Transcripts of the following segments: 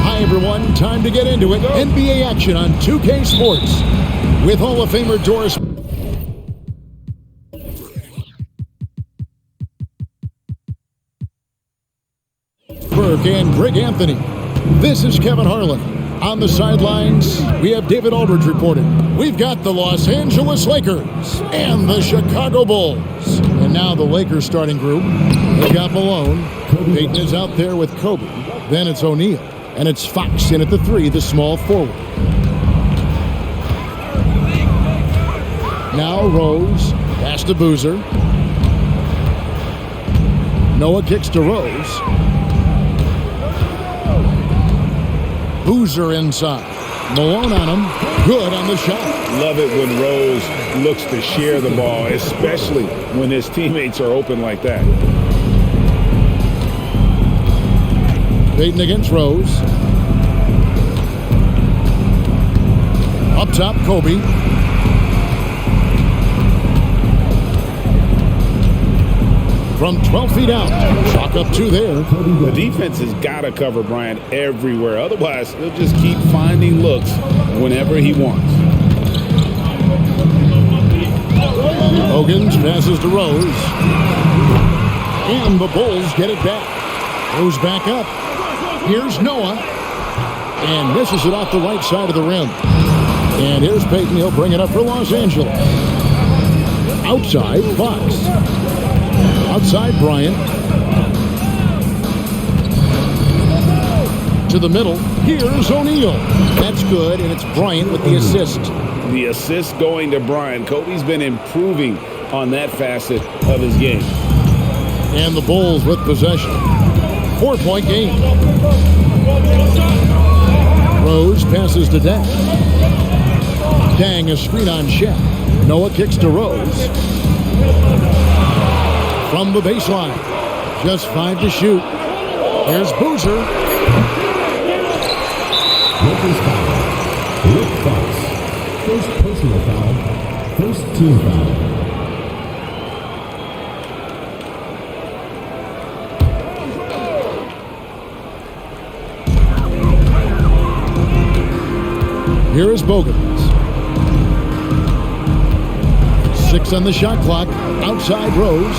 Hi, everyone. Time to get into it. NBA action on 2K Sports with Hall of Famer Doris Burke and Greg Anthony. This is Kevin Harlan. On the sidelines, we have David Aldridge reporting. We've got the Los Angeles Lakers and the Chicago Bulls. And now the Lakers starting group. They've got Malone. Payton is out there with Kobe. Then it's O'Neal. And it's Fox in at the 3, the small forward. Now Rose. Pass to Boozer. Noah kicks to Rose. Boozer inside. Malone on him. Good on the shot. Love it when Rose looks to share the ball, especially when his teammates are open like that. Payton against Rose. Up top, Kobe. From 12 feet out. Chalk up 2 there. The defense has got to cover Bryant everywhere. Otherwise, he'll just keep finding looks whenever he wants. Hogan's passes to Rose. And the Bulls get it back. Rose back up. Here's Noah. And misses it off the right side of the rim. And here's Payton. He'll bring it up for Los Angeles. Outside, Fox. Outside, Bryant. To the middle. Here's O'Neal. That's good, and it's Bryant with the assist. The assist going to Bryant. Kobe's been improving on that facet of his game. And the Bulls with possession. 4-point game. Rose passes to Dang. Dang, a screen on Shaq. Noah kicks to Rose. From the baseline. Just 5 to shoot. Here's Boozer. Lakers foul. Rick Fox. First personal foul. First team foul. Here is Bogans. 6 on the shot clock. Outside Rose.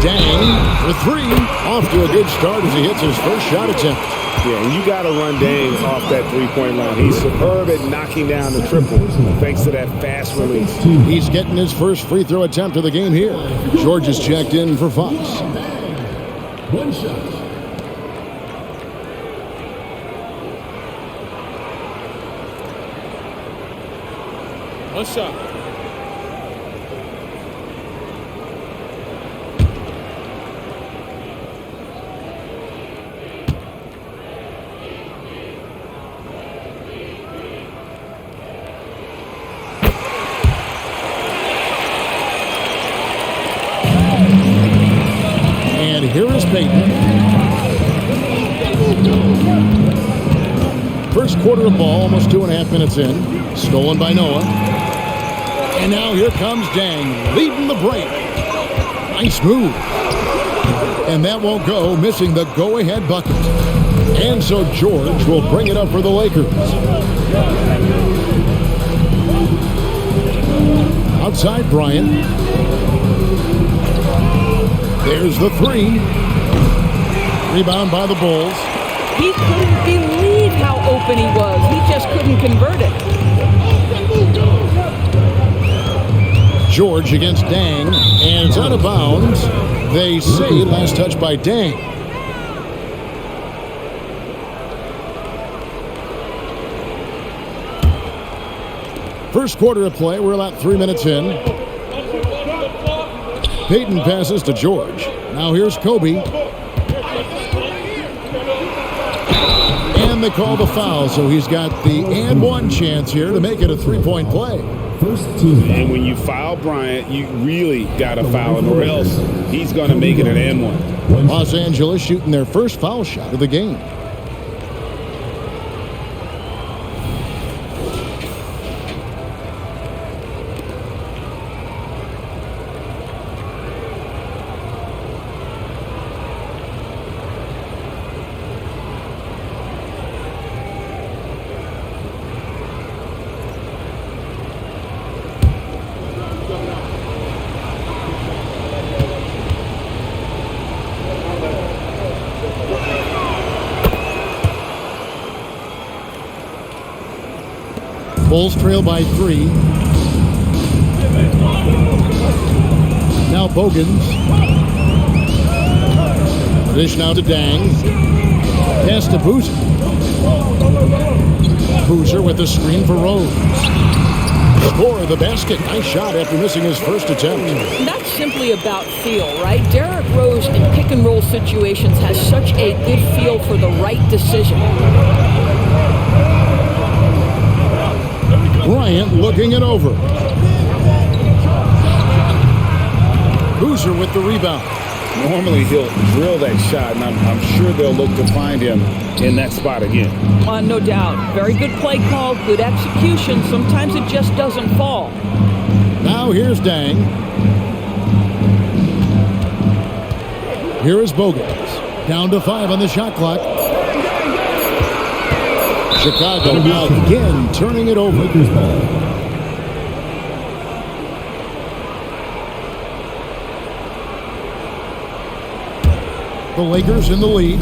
Dang for 3. Off to a good start as he hits his first shot attempt. Yeah, and you got to run Dang off that three-point line. He's superb at knocking down the triple thanks to that fast release. He's getting his first free throw attempt of the game here. George is checked in for Fox. One shot. One shot. And here is Payton. First quarter of ball, almost 2.5 minutes in. Stolen by Noah. And now here comes Dang, leading the break. Nice move. And that won't go, missing the go-ahead bucket. And so George will bring it up for the Lakers. Outside Bryant. There's the 3. Rebound by the Bulls. He couldn't believe how open he was. He just couldn't convert it. George against Dang, and it's out of bounds. They say last touch by Dang. First quarter of play, we're about 3 minutes in. Payton passes to George. Now here's Kobe. And they call the foul, so he's got the and one chance here to make it a three-point play. First team foul. And when you foul Bryant, you really got to foul him, or else he's going to make it an and one. Los Angeles shooting their first foul shot of the game. Bulls trail by 3. Now Bogans. Dish now to Dang. Pass to Boozer. Boozer with the screen for Rose. Score of the basket. Nice shot after missing his first attempt. That's simply about feel, right? Derrick Rose in pick-and-roll situations has such a good feel for the right decision. Bryant looking it over. Boozer with the rebound. Normally he'll drill that shot, and I'm sure they'll look to find him in that spot again. No doubt. Very good play call, good execution. Sometimes it just doesn't fall. Now here's Dang. Here is Bogans. Down to 5 on the shot clock. Chicago now again turning it over. Lakers ball. The Lakers in the lead.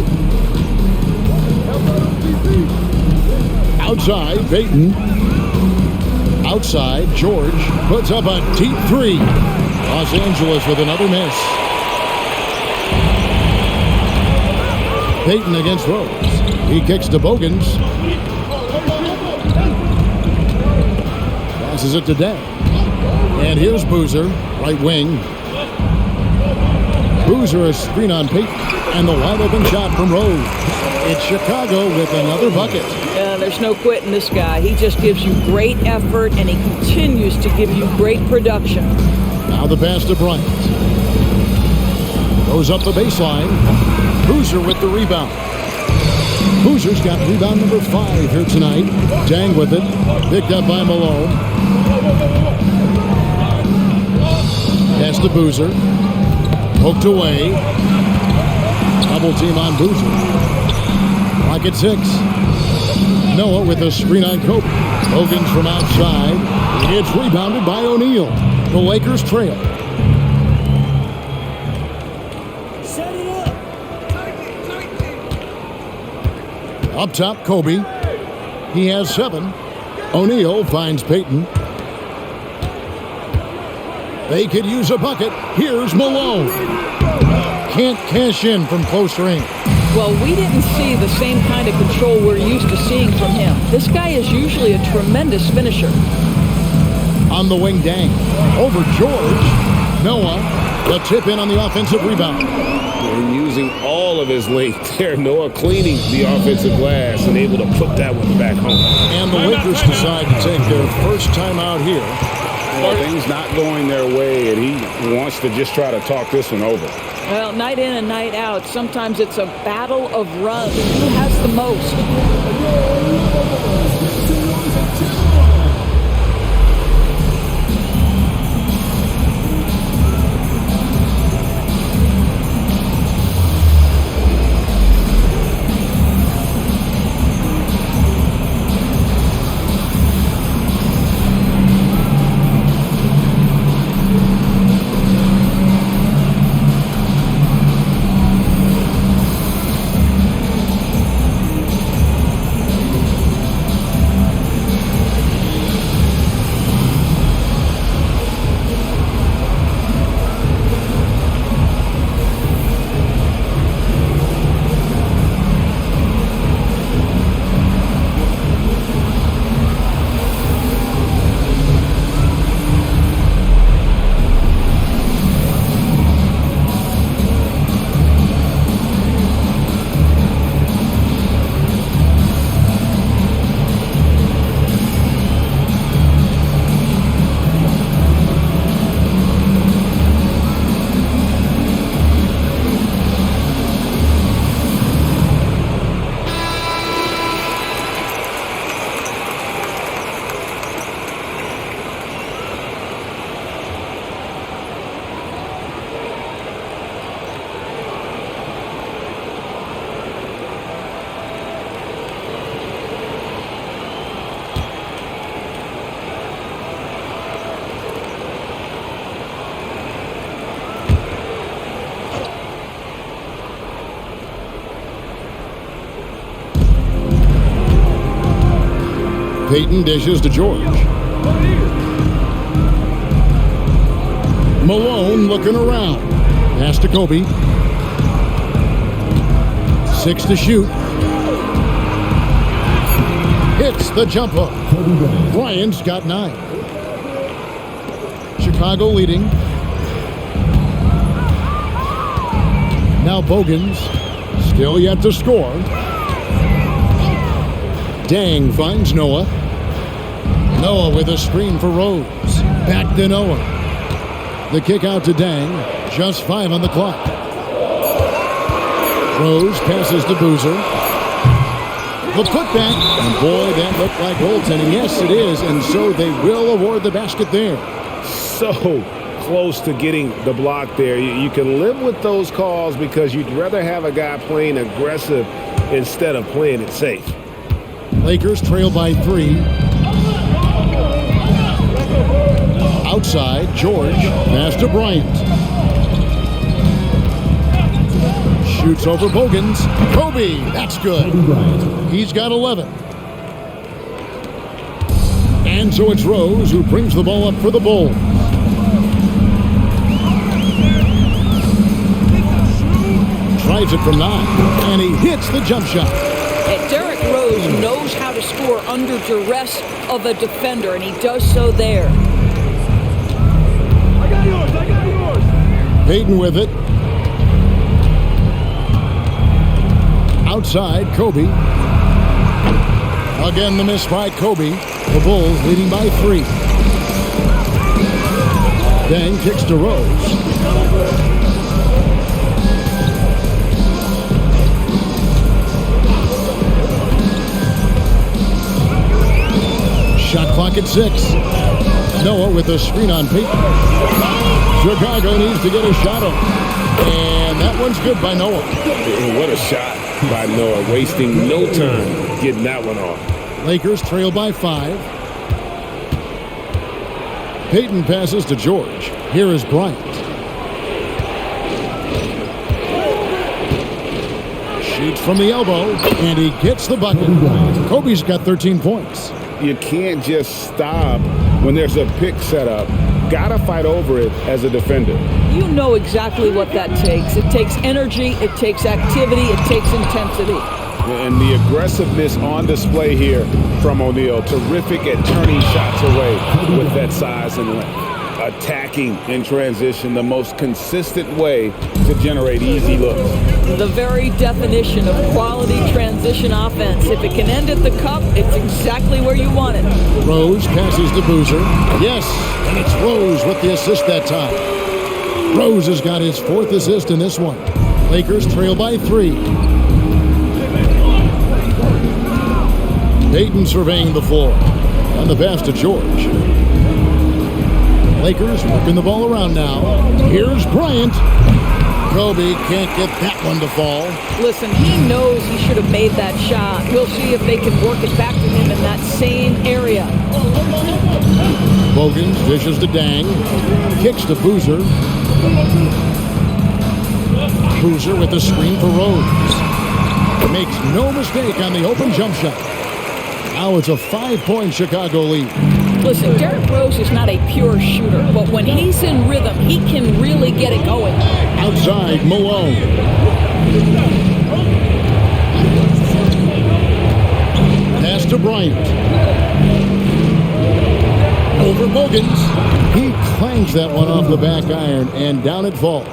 Outside, Payton. Outside, George puts up a deep 3. Los Angeles with another miss. Payton against Rose. He kicks to Bogans. Passes it to Dang. And here's Boozer, right wing. Boozer a screen on Payton. And the wide open shot from Rose. It's Chicago with another bucket. There's no quitting this guy. He just gives you great effort, and he continues to give you great production. Now the pass to Bryant. Goes up the baseline. Boozer with the rebound. Boozer's got rebound number 5 here tonight. Dang with it. Picked up by Malone. Pass to Boozer. Poked away. Double team on Boozer. Clock at 6. Noah with a screen on Kobe. Bogans from outside. It's rebounded by O'Neal. The Lakers trail. Set it up. Up top, Kobe. He has 7. O'Neal finds Payton. They could use a bucket. Here's Malone. Can't cash in from close range. Well, we didn't see the same kind of control we're used to seeing from him. This guy is usually a tremendous finisher. On the wing, Dang. Over George. Noah. The tip in on the offensive rebound. And using all of his length there. Noah cleaning the offensive glass and able to put that one back home. And the Lakers decide to take their first time out here. Well, things not going their way, and he wants to just try to talk this one over. Well, night in and night out, sometimes it's a battle of runs. Who has the most? Payton dishes to George. Malone looking around. Pass to Kobe. 6 to shoot. Hits the jumper. Bryant's got 9. Chicago leading. Now Bogans. Still yet to score. Dang finds Noah. Noah with a screen for Rose. Back to Noah. The kick out to Dang. Just 5 on the clock. Rose passes to Boozer. The putback. And boy, that looked like goaltending. Yes, it is. And so they will award the basket there. So close to getting the block there. You can live with those calls because you'd rather have a guy playing aggressive instead of playing it safe. Lakers trail by 3. Outside, George. Pass to Bryant. Shoots over Bogans. Kobe, that's good. He's got 11. And so it's Rose who brings the ball up for the Bulls. Tries it from 9, and he hits the jump shot. And Derrick Rose knows how to score under duress of a defender, and he does so there. I got yours. Payton with it. Outside, Kobe. Again, the miss by Kobe. The Bulls leading by 3. Dang kicks to Rose. Shot clock at 6. Noah with a screen on Payton. Chicago needs to get a shot up. And that one's good by Noah. What a shot by Noah. Wasting no time getting that one off. Lakers trail by 5. Payton passes to George. Here is Bryant. Shoots from the elbow, and he gets the bucket. Kobe's got 13 points. You can't just stop when there's a pick set up. Gotta fight over it as a defender. You know exactly what that takes. It takes energy, it takes activity, it takes intensity. And the aggressiveness on display here from O'Neal. Terrific at turning shots away with that size and length. Attacking in transition, the most consistent way to generate easy looks. The very definition of quality transition offense. If it can end at the cup, it's exactly where you want it. Rose passes to Boozer. Yes, and it's Rose with the assist that time. Rose has got his 4th assist in this one. Lakers trail by 3. Payton surveying the floor. On the pass to George. Lakers whipping the ball around now. Here's Bryant. Kobe can't get that one to fall. Listen, he knows he should have made that shot. We'll see if they can work it back to him in that same area. Bogans dishes to Dang. Kicks to Boozer. Boozer with the screen for Rose. Makes no mistake on the open jump shot. Now it's a 5-point Chicago lead. Listen, Derrick Rose is not a pure shooter, but when he's in rhythm, he can really get it going. Outside, Malone. Pass to Bryant. Over Bogans. He clangs that one off the back iron, and down it falls.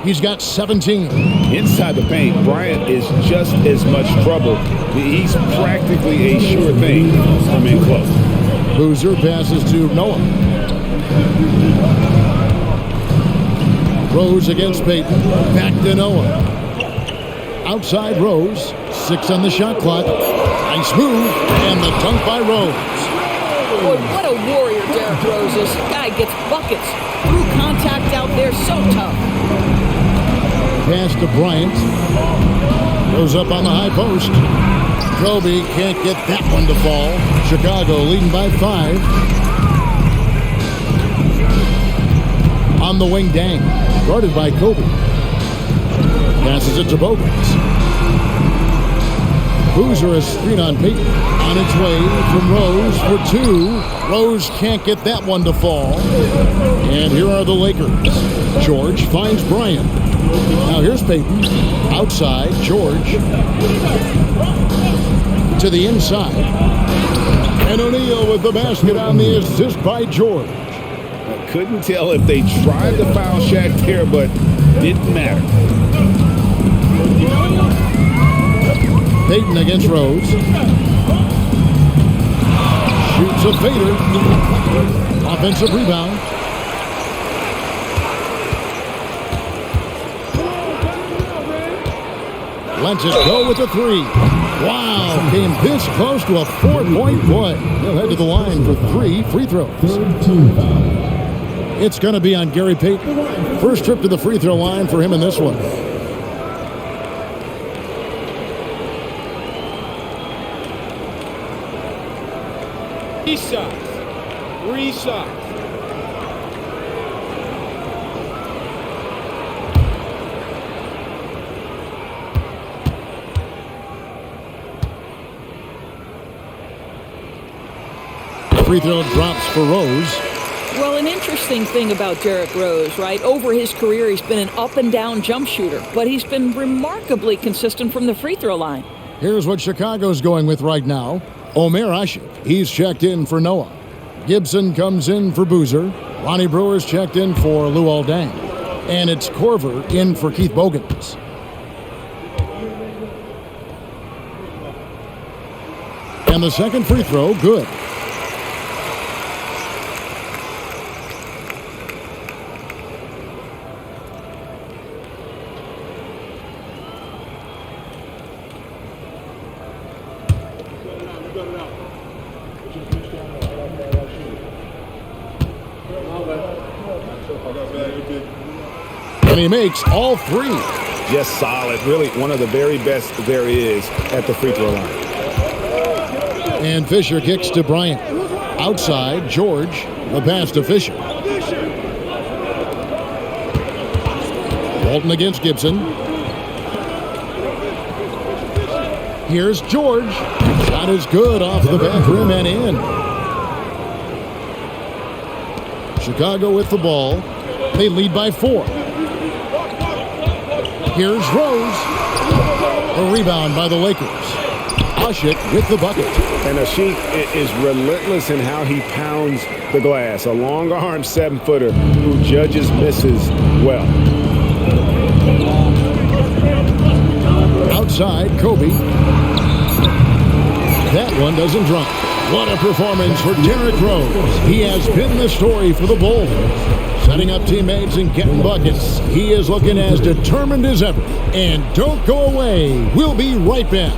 He's got 17. Inside the paint, Bryant is just as much trouble. He's practically a sure thing from in close. Boozer passes to Noah. Rose against Payton. Back to Noah. Outside Rose. 6 on the shot clock. Nice move. And the dunk by Rose. Boy, what a warrior Derrick Rose is. Guy gets buckets. Through contact out there, so tough. Pass to Bryant. Goes up on the high post. Kobe can't get that one to fall. Chicago leading by 5. On the wing, Dang. Guarded by Kobe. Passes it to Bogans. Boozer has screen on Payton. On its way from Rose for two. Rose can't get that one to fall. And here are the Lakers. George finds Bryant. Now here's Payton. Outside, George. To the inside. And O'Neal with the basket on the assist by George. I couldn't tell if they tried to foul Shaq there, but didn't matter. Payton against Rose. Shoots a fader. Offensive rebound. Lets it go with a three. Wow, came this close to a 4-point play. He'll head to the line for 3 free throws. Third team foul. It's going to be on Gary Payton. First trip to the free throw line for him in this one. Three shots. Free throw drops for Rose. Well, an interesting thing about Derrick Rose, right? Over his career, he's been an up-and-down jump shooter, but he's been remarkably consistent from the free throw line. Here's what Chicago's going with right now. Omer Asik, he's checked in for Noah. Gibson comes in for Boozer. Ronnie Brewer's checked in for Luol Deng. And it's Korver in for Keith Bogans. And the second free throw, good. And he makes all three. Just solid. Really one of the very best there is at the free throw line. And Fisher kicks to Bryant. Outside, George. The pass to Fisher. Walton against Gibson. Here's George. Shot is good off the back rim and in. Chicago with the ball. They lead by 4. Here's Rose. A rebound by the Lakers. Asik with the bucket. And Asik is relentless in how he pounds the glass. A long-arm 7-footer who judges misses well. Outside, Kobe. That one doesn't drop. What a performance for Derrick Rose. He has been the story for the Bulls. Setting up teammates and getting buckets. He is looking as determined as ever. And don't go away. We'll be right back.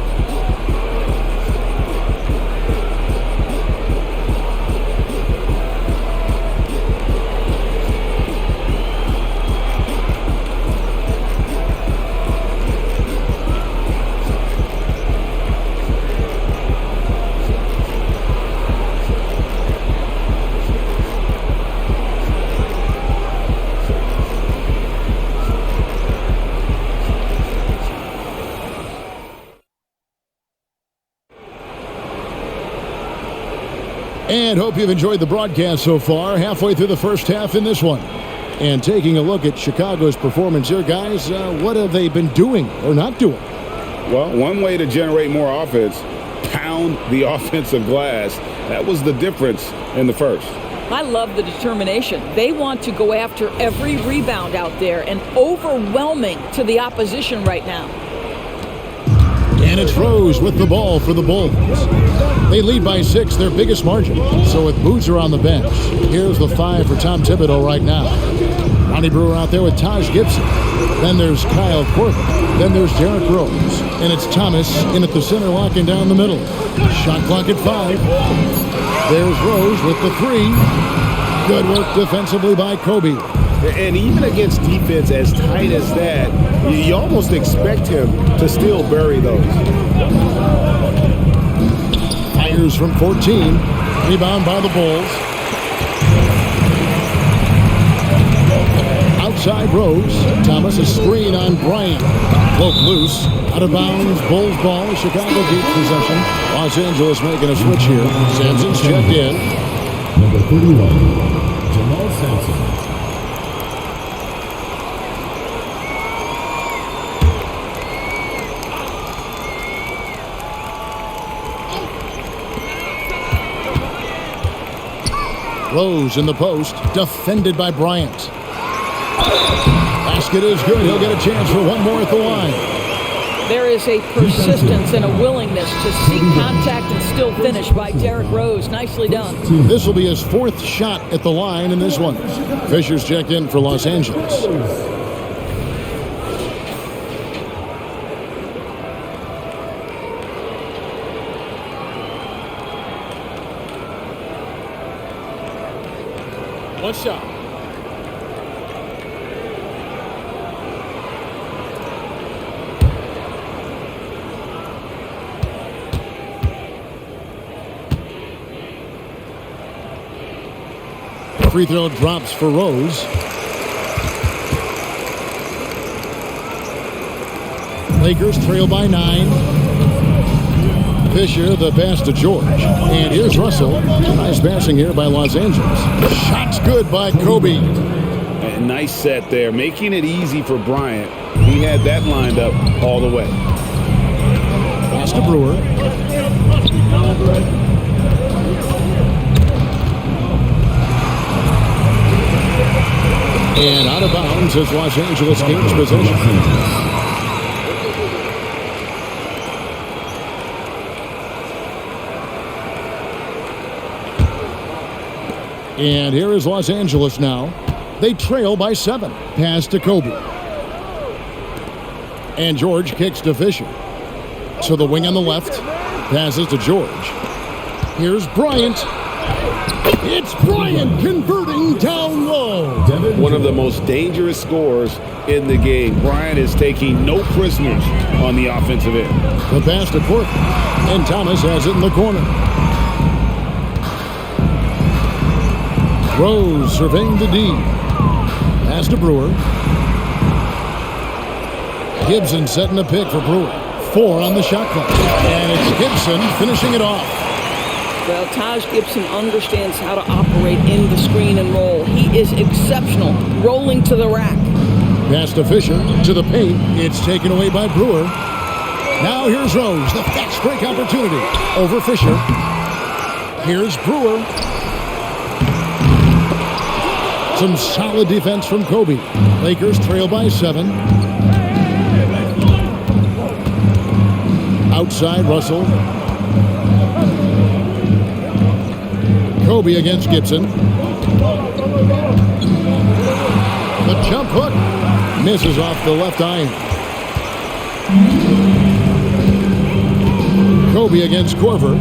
And hope you've enjoyed the broadcast so far. Halfway through the first half in this one. And taking a look at Chicago's performance here, guys, what have they been doing or not doing? Well, one way to generate more offense, pound the offensive glass. That was the difference in the first. I love the determination. They want to go after every rebound out there and overwhelming to the opposition right now. And it's Rose with the ball for the Bulls. They lead by 6, their biggest margin. So with Boozer on the bench, here's the 5 for Tom Thibodeau right now. Ronnie Brewer out there with Taj Gibson. Then there's Kyle Korver. Then there's Derrick Rose. And it's Thomas in at the center, locking down the middle. Shot clock at 5. There's Rose with the 3. Good work defensively by Kobe. And even against defense as tight as that, you almost expect him to still bury those. Fires from 14. Rebound by the Bulls. side, Rose. Thomas, a screen on Bryant. Broke loose. Out of bounds. Bulls ball. Chicago keeps possession. Los Angeles making a switch here. Sampson's checked in. Number 31, Jamal Sampson. Rose in the post, defended by Bryant. Basket is good. He'll get a chance for one more at the line. There is a persistence and a willingness to seek contact and still finish by Derrick Rose. Nicely done. This will be his fourth shot at the line in this one. Fisher's checked in for Los Angeles. One shot. Free throw drops for Rose. Lakers trail by 9. Fisher, the pass to George. And here's Russell. Nice passing here by Los Angeles. Shot's good by Kobe. A nice set there, making it easy for Bryant. He had that lined up all the way. Pass to Brewer. And out of bounds as Los Angeles gains possession. And here is Los Angeles now. They trail by 7. Pass to Kobe. And George kicks to Fisher. To the wing on the left. Passes to George. Here's Bryant. It's Bryant converting down low. One of the most dangerous scorers in the game. Bryant is taking no prisoners on the offensive end. The pass to Court. And Thomas has it in the corner. Rose surveying the D. Pass to Brewer. Gibson setting a pick for Brewer. 4 on the shot clock. And it's Gibson finishing it off. Well, Taj Gibson understands how to operate in the screen and roll. He is exceptional, rolling to the rack. Pass to Fisher, to the paint. It's taken away by Brewer. Now here's Rose, the fast break opportunity. Over Fisher. Here's Brewer. Some solid defense from Kobe. Lakers trail by 7. Outside, Russell. Kobe against Gibson. The jump hook misses off the left iron. Kobe against Korver.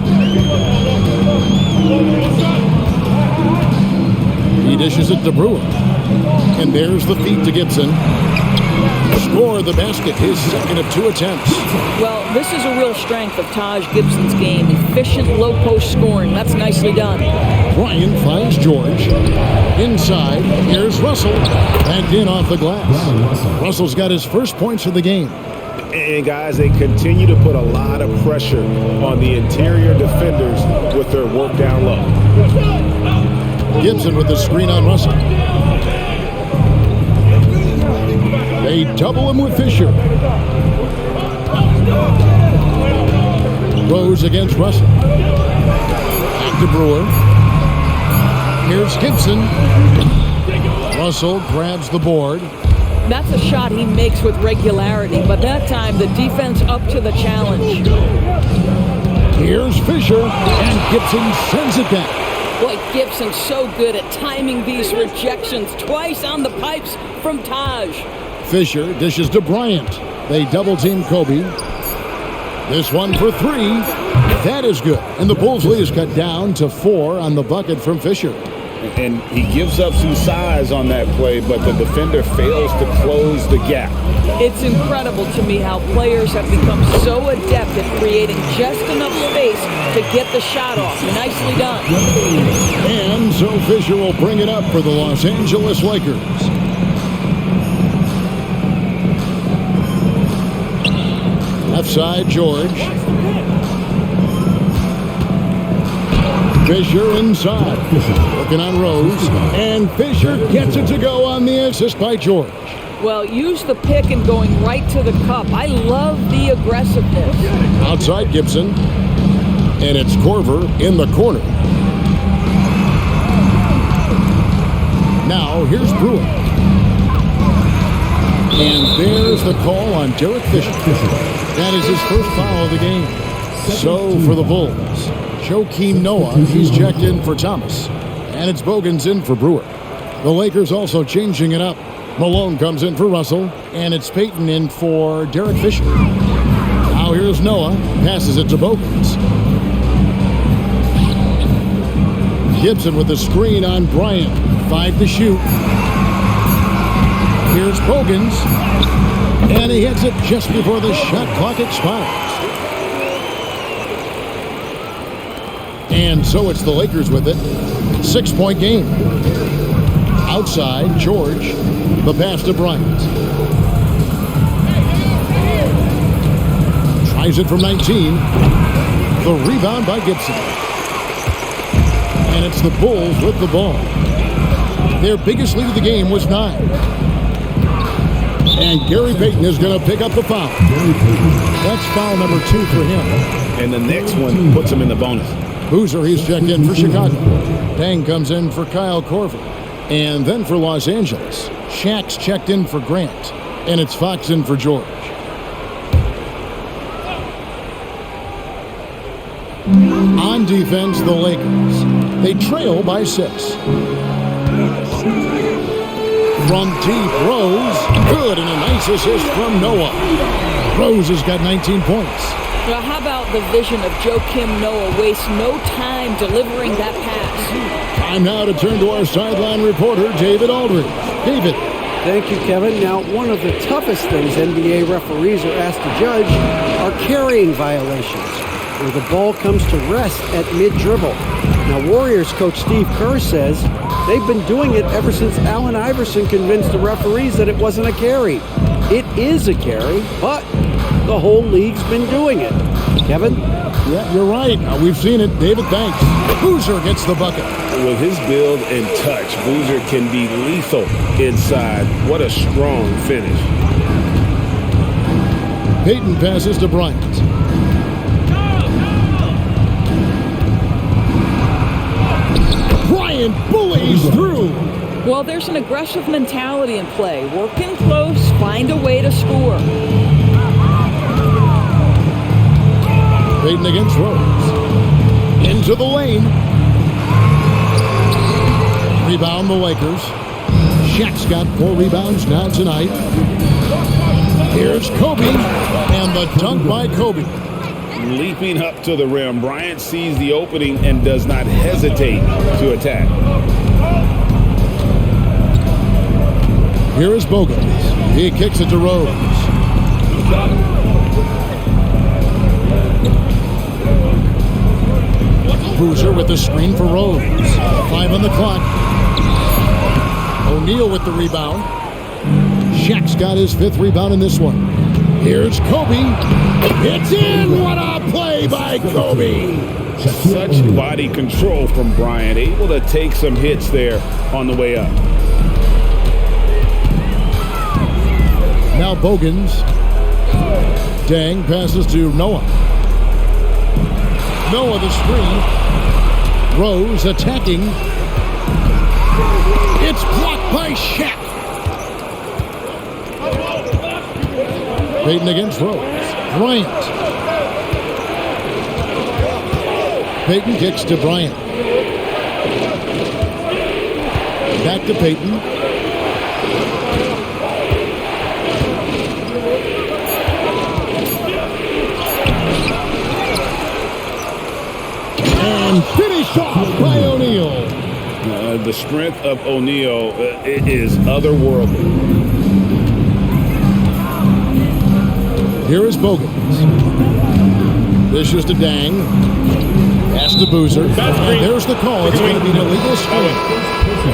He dishes it to Brewer. And there's the feed to Gibson. Score the basket, his second of 2 attempts. Well, this is a real strength of Taj Gibson's game. Efficient low-post scoring. That's nicely done. Bryant finds George. Inside, here's Russell. Backed in off the glass. Russell's got his first points of the game. And guys, they continue to put a lot of pressure on the interior defenders with their work down low. Gibson with the screen on Russell. They double him with Fisher. Rose against Russell. Back to Brewer. Here's Gibson. Russell grabs the board. That's a shot he makes with regularity, but that time the defense up to the challenge. Here's Fisher, and Gibson sends it back. Boy, Gibson's so good at timing these rejections. Twice on the pipes from Taj. Fisher dishes to Bryant. They double-team Kobe. This one for 3. That is good. And the Bulls lead is cut down to 4 on the bucket from Fisher. And he gives up some size on that play, but the defender fails to close the gap. It's incredible to me how players have become so adept at creating just enough space to get the shot off. Nicely done. And so Fisher will bring it up for the Los Angeles Lakers. Left side, George. Fisher inside. Working on Rose. And Fisher gets it to go on the assist by George. Well, use the pick and going right to the cup. I love the aggressiveness. Outside Gibson. And it's Corver in the corner. Now, here's Brewer. And there's the call on Derek Fisher. That is his first foul of the game. So for the Bulls, Joakim Noah, he's checked in for Thomas. And it's Bogans in for Brewer. The Lakers also changing it up. Malone comes in for Russell. And it's Payton in for Derek Fisher. Now here's Noah. Passes it to Bogans. Gibson with the screen on Bryant. 5 to shoot. Here's Bogans. And he hits it just before the shot clock expires. And so it's the Lakers with it. 6-point game. Outside, George. The pass to Bryant. Tries it from 19. The rebound by Gibson. And it's the Bulls with the ball. Their biggest lead of the game was 9. And Gary Payton is going to pick up the foul. That's foul number 2 for him. And the next one puts him in the bonus. Boozer, he's checked in for Chicago. Dang comes in for Kyle Korver. And then for Los Angeles, Shaq's checked in for Grant. And it's Fox in for George. On defense, the Lakers. They trail by 6. From deep, Rose. Good, and a nice assist from Noah. Rose has got 19 points. Now, how about the vision of Joakim Noah? Wastes no time delivering that pass. Time now to turn to our sideline reporter, David Aldridge. David. Thank you, Kevin. Now, one of the toughest things NBA referees are asked to judge are carrying violations, where the ball comes to rest at mid-dribble. Now, Warriors coach Steve Kerr says they've been doing it ever since Allen Iverson convinced the referees that it wasn't a carry. It is a carry, but the whole league's been doing it. Kevin? Yeah, you're right. We've seen it. David, thanks. Boozer gets the bucket. With his build and touch, Boozer can be lethal inside. What a strong finish. Payton passes to Bryant. Bryant bullies through. Well, there's an aggressive mentality in play. Working close, find a way to score. Payton against Rose. Into the lane. Rebound the Lakers. Shaq's got 4 rebounds now tonight. Here's Kobe. And the dunk by Kobe. Leaping up to the rim, Bryant sees the opening and does not hesitate to attack. Here is Bogans. He kicks it to Rose. Boozer with the screen for Rose. 5 on the clock. O'Neal with the rebound. Shaq's got his 5th rebound in this one. Here's Kobe. It's in. What a play by Kobe. Such body control from Bryant, able to take some hits there on the way up. Now Bogans. Dang passes to Noah. Noah the screen. Rose attacking. It's blocked by Shaq. Payton against Rose. Bryant. Payton kicks to Bryant. Back to Payton. And finished off by O'Neal. The strength of O'Neal is otherworldly. Here is Bogans. This is to Dang. Pass to Boozer. And there's the call. It's going to be an illegal screen.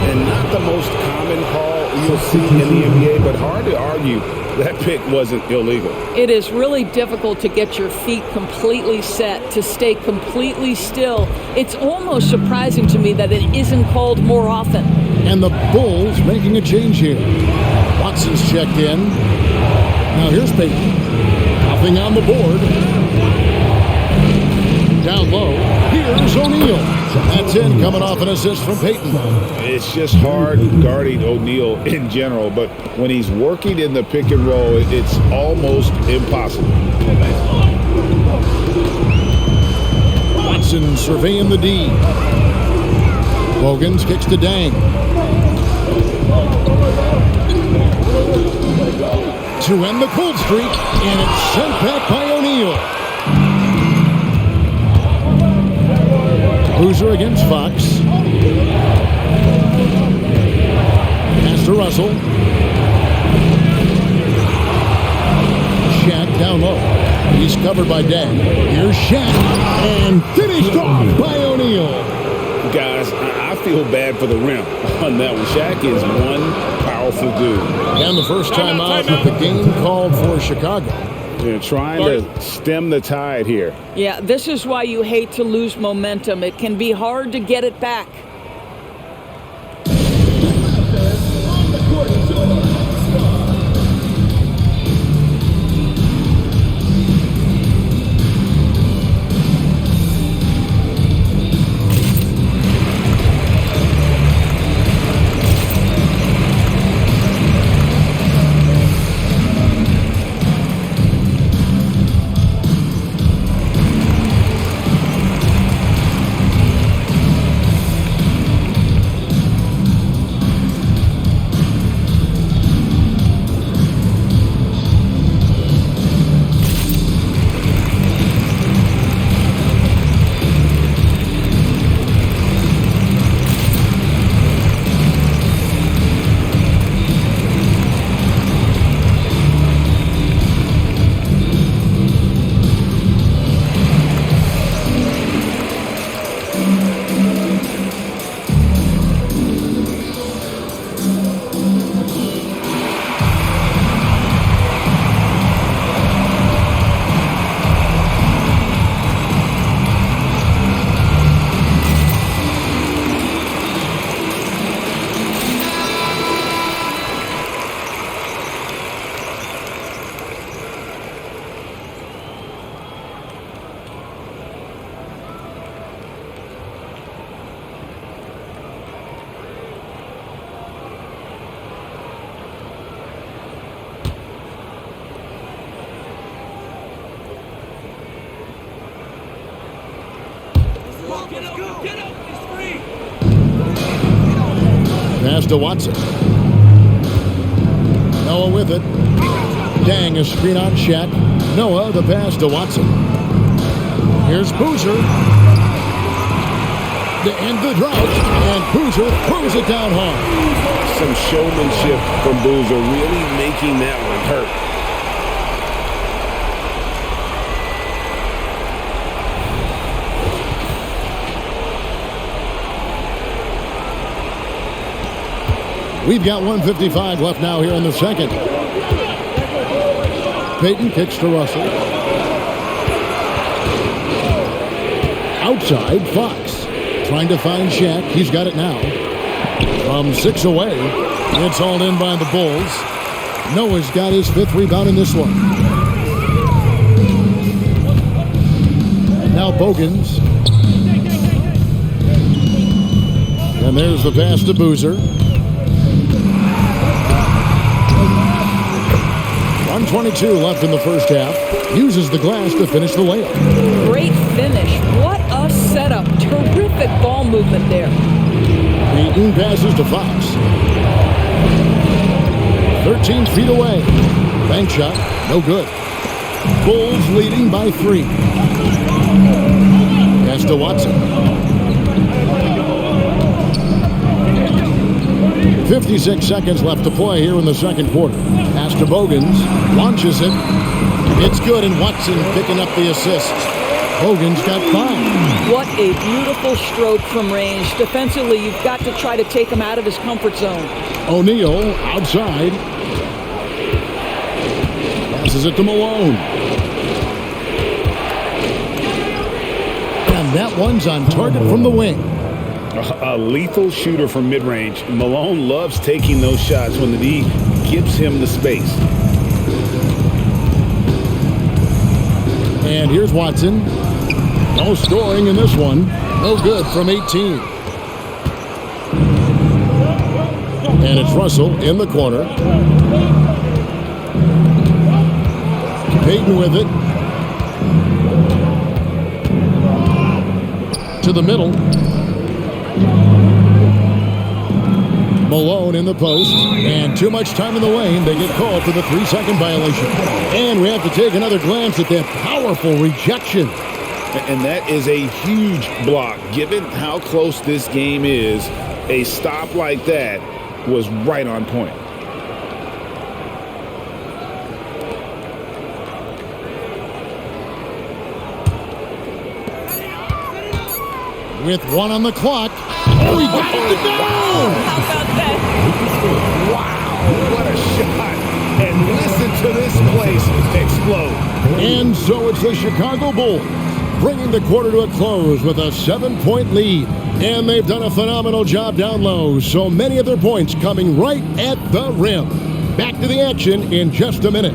And not the most common call. you'll see in the NBA, but hard to argue that pick wasn't illegal. It is really difficult to get your feet completely set, to stay completely still. It's almost surprising to me that it isn't called more often. And the Bulls making a change here. Watson's checked in. Now here's Payton. Nothing on the board. Down low. Here's O'Neal. That's in, coming off an assist from Payton. It's just hard guarding O'Neal in general, but when he's working in the pick and roll, it's almost impossible. Watson surveying the D. Bogans kicks to Dang. To end the cold streak, and it's sent back by O'Neal. Boozer against Fox. Pass to Russell. Shaq down low. He's covered by Dang. Here's Shaq. And finished off by O'Neal. Guys, I feel bad for the rim on that one. Shaq is one powerful dude. And the first time out with the game called for Chicago. They're trying to stem the tide here. Yeah, this is why you hate to lose momentum. It can be hard to get it back. Pass to Watson. Noah with it. Dang, a screen on Shaq. Noah, the pass to Watson. Here's Boozer. To end the drought, and Boozer throws it down hard. Some showmanship from Boozer, really making that one hurt. We've got 1:55 left now here in the second. Payton kicks to Russell. Outside, Fox. Trying to find Shaq. He's got it now. From 6 away, it's hauled in by the Bulls. Noah's got his 5th rebound in this one. Now Bogans. And there's the pass to Boozer. 1:22 left in the first half. Uses the glass to finish the layup. Great finish. What a setup. Terrific ball movement there. Payton passes to Fox. 13 feet away. Bank shot. No good. Bulls leading by 3. Pass to Watson. 56 seconds left to play here in the second quarter. Pass to Bogans. Launches it. It's good, and Watson picking up the assist. Hogan's got 5. What a beautiful stroke from range. Defensively, you've got to try to take him out of his comfort zone. O'Neal outside. Passes it to Malone. And that one's on target from the wing. A lethal shooter from mid-range. Malone loves taking those shots when the D gives him the space. And here's Watson. No scoring in this one. No good from 18. And it's Russell in the corner. Payton with it. To the middle. Malone in the post. And too much time in the lane. They get called for the 3-second violation. And we have to take another glance at that powerful rejection. And that is a huge block. Given how close this game is, a stop like that was right on point. With 1 on the clock. Oh, he got it down! How about that? Wow, what a shot. And listen to this place explode. And so it's the Chicago Bulls bringing the quarter to a close with a 7-point lead. And they've done a phenomenal job down low. So many of their points coming right at the rim. Back to the action in just a minute.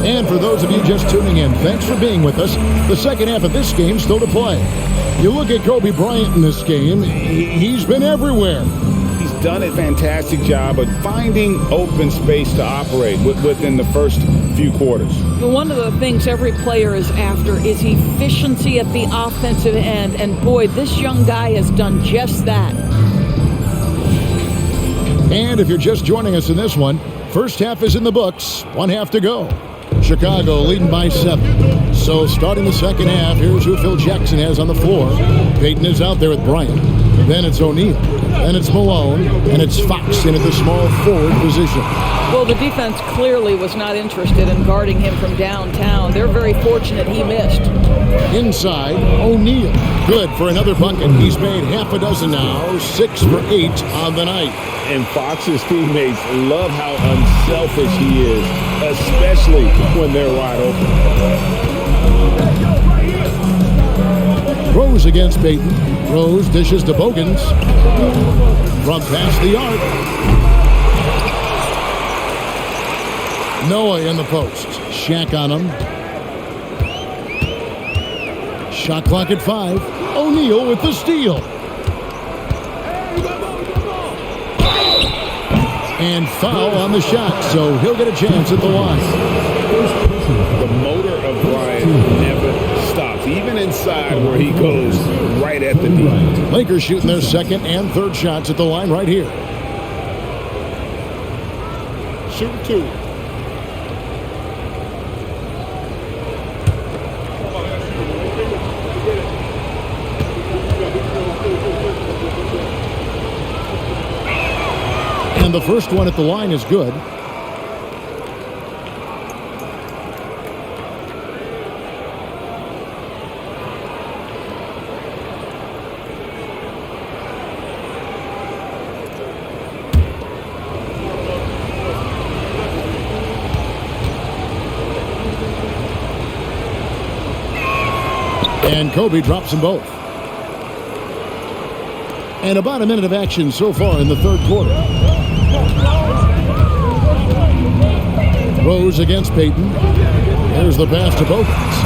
And for those of you just tuning in, thanks for being with us. The second half of this game still to play. You look at Kobe Bryant in this game, he's been everywhere. He's done a fantastic job of finding open space to operate within the first few quarters. One of the things every player is after is efficiency at the offensive end. And boy, this young guy has done just that. And if you're just joining us in this one, first half is in the books, 1 half to go. Chicago leading by 7. So starting the second half, here's who Phil Jackson has on the floor. Payton is out there with Bryant. Then it's O'Neal. Then it's Malone. And it's Fox in at the small forward position. Well, the defense clearly was not interested in guarding him from downtown. They're very fortunate he missed. Inside, O'Neal. Good for another bucket. He's made half a dozen now, 6 for 8 on the night. And Fox's teammates love how unselfish he is, especially when they're wide open. Rose against Payton. Rose dishes to Bogans. From past the arc. Noah in the post. Shaq on him. Shot clock at 5. O'Neal with the steal. And foul on the shot, so he'll get a chance at the line. The motor of Bryant never stops, even inside where he goes right at the D. Lakers shooting their second and third shots at the line right here. Shooting 2. And the first one at the line is good. And Kobe drops them both. And about a minute of action so far in the third quarter. Rose against Payton. There's the pass to Bogans.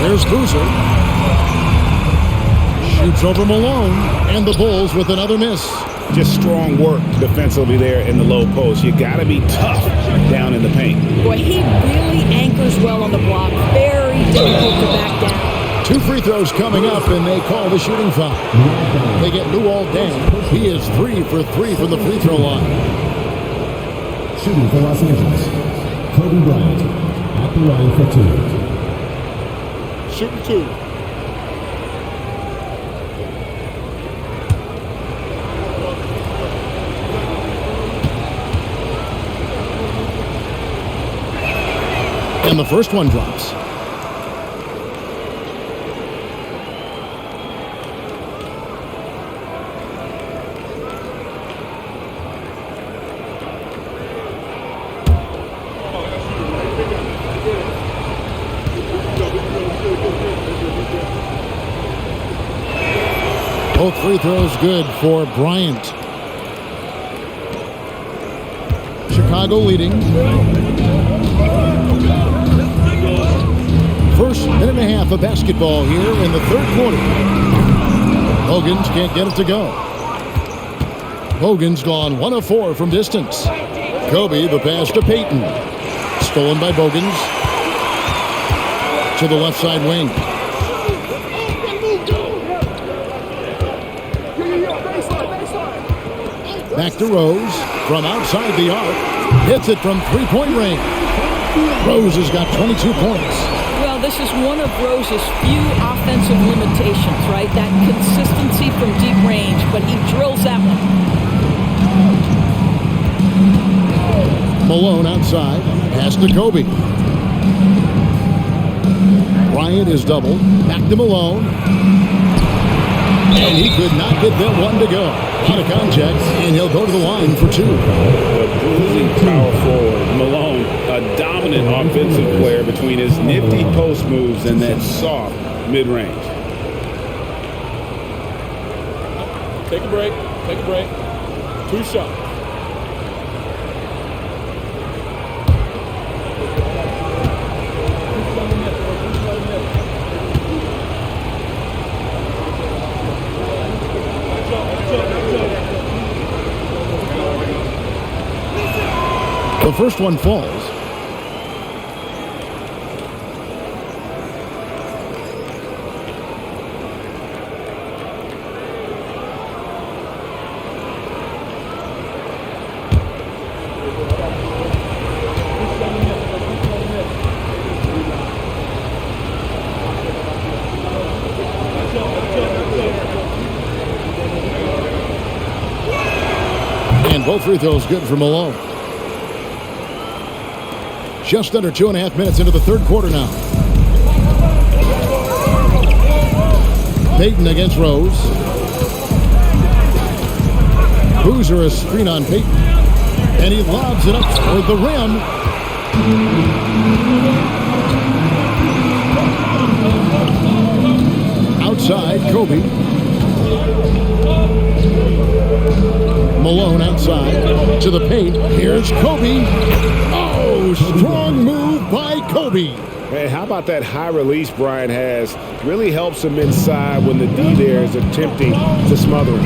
There's Boozer. Shoots over Malone. And the Bulls with another miss. Just strong work defensively there in the low post. You got to be tough down in the paint. Boy, he really anchors well on the block. Very difficult to back down. 2 free throws coming up, and they call the shooting foul. They get Luol Deng. He is 3 for 3 from the free throw line. Shooting for Los Angeles, Kobe Bryant at the line for 2. Shooting 2. And the first one drops. Both free throws good for Bryant. Chicago leading. First minute and a half of basketball here in the third quarter. Bogans can't get it to go. Bogans gone 1 of 4 from distance. Kobe the pass to Payton. Stolen by Bogans. To the left side wing. Back to Rose from outside the arc. Hits it from three-point range. Rose has got 22 points. Well, this is one of Rose's few offensive limitations, right? That consistency from deep range, but he drills that one. Malone outside. Pass to Kobe. Bryant is doubled. Back to Malone. And he could not get that one to go. Out of contact, and he'll go to the line for 2. The bruising power forward, Malone, a dominant offensive player between his nifty post moves and that soft mid-range. Take a break. Take a break. 2 shots. The first one falls. And both free throws good for Malone. Just under 2.5 minutes into the third quarter now. Payton against Rose. Boozer a screen on Payton. And he lobs it up toward the rim. Outside, Kobe. Malone outside to the paint. Here's Kobe. Oh, strong move by Kobe. Hey, how about that high release Brian has? Really helps him inside when the D there is attempting to smother him.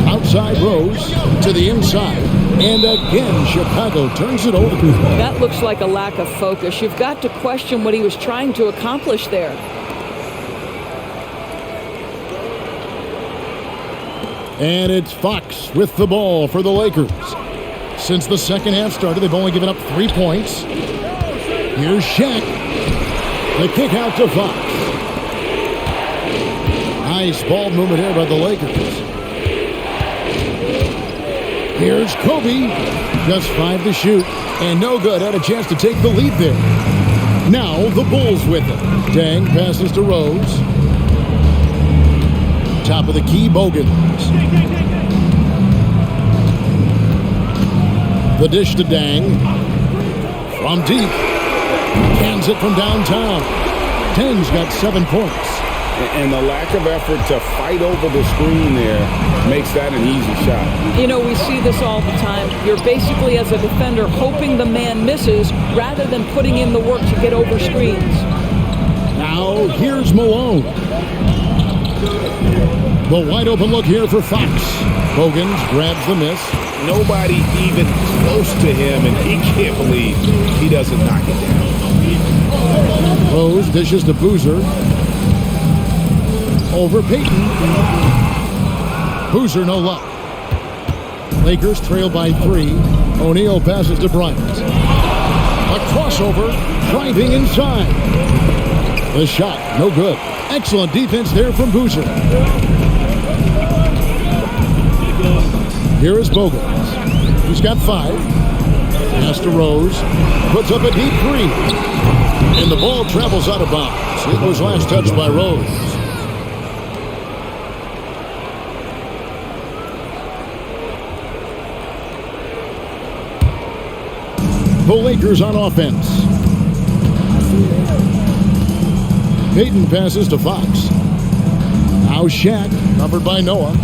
Outside Rose to the inside. And again, Chicago turns it over. That looks like a lack of focus. You've got to question what he was trying to accomplish there. And it's Fox with the ball for the Lakers. Since the second half started, they've only given up 3 points. Here's Shaq. The kick out to Fox. Nice ball movement here by the Lakers. Here's Kobe. Just 5 to shoot. And no good. Had a chance to take the lead there. Now the Bulls with it. Dang passes to Rose. Top of the key, Bogans. The dish to Dang. From deep. Cans it from downtown. Tang's got 7 points. And the lack of effort to fight over the screen there makes that an easy shot. You know, we see this all the time. You're basically, as a defender, hoping the man misses rather than putting in the work to get over screens. Now, here's Malone. The wide open look here for Fox. Bogans grabs the miss. Nobody even close to him, and he can't believe he doesn't knock it down. Rose dishes to Boozer. Over Payton. Boozer no luck. Lakers trail by 3. O'Neal passes to Bryant. A crossover, driving inside. The shot, no good. Excellent defense there from Boozer. Here is Bogans. He's got 5. Pass to Rose. Puts up a deep 3. And the ball travels out of bounds. It was last touched by Rose. The Lakers on offense. Payton passes to Fox. Now Shaq, covered by Noah.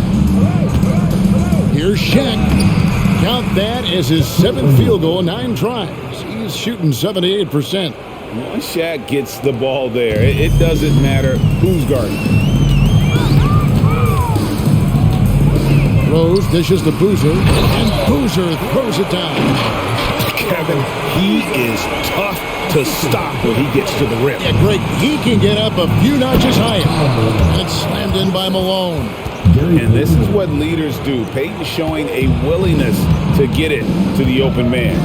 Here's Shaq. Count that as his 7th field goal in 9 tries. He's shooting 78%. Once Shaq gets the ball there, it doesn't matter who's guarding. Rose dishes to Boozer, and Boozer throws it down. Kevin, he is tough to stop when he gets to the rim. Yeah, Greg, he can get up a few notches higher. And it's slammed in by Malone. And this is what leaders do. Payton showing a willingness to get it to the open man.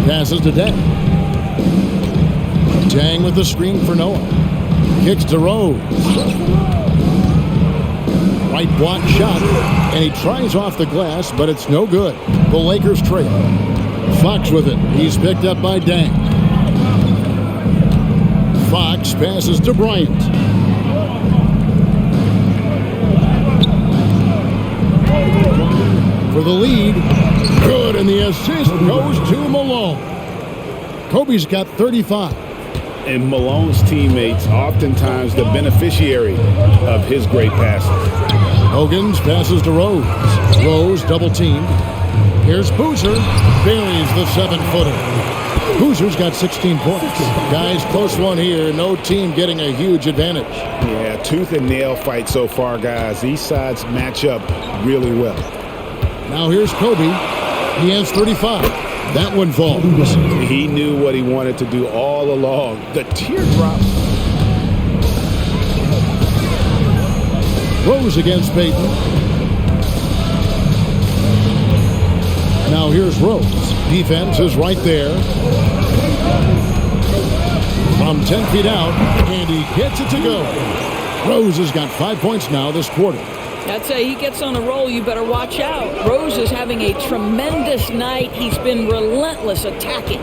Passes to Dang. Dang with the screen for Noah. Kicks to Rose. Right block shot. And he tries off the glass, but it's no good. The Lakers trail. Fox with it. He's picked up by Dang. Fox passes to Bryant. For the lead. Good, and the assist goes to Malone. Kobe's got 35. And Malone's teammates oftentimes the beneficiary of his great passes. Bogans passes to Rose. Rose double teamed. Here's Boozer. Buries the 7-footer. Boozer's got 16 points. Guys, close one here. No team getting a huge advantage. Yeah, tooth and nail fight so far, guys. These sides match up really well. Now here's Kobe. He has 35. That one falls. He knew what he wanted to do all along. The teardrop. Rose against Payton. Now here's Rose. Defense is right there. From 10 feet out, and he gets it to go. Rose has got 5 points now this quarter. I'd say he gets on a roll, you better watch out. Rose is having a tremendous night. He's been relentless attacking.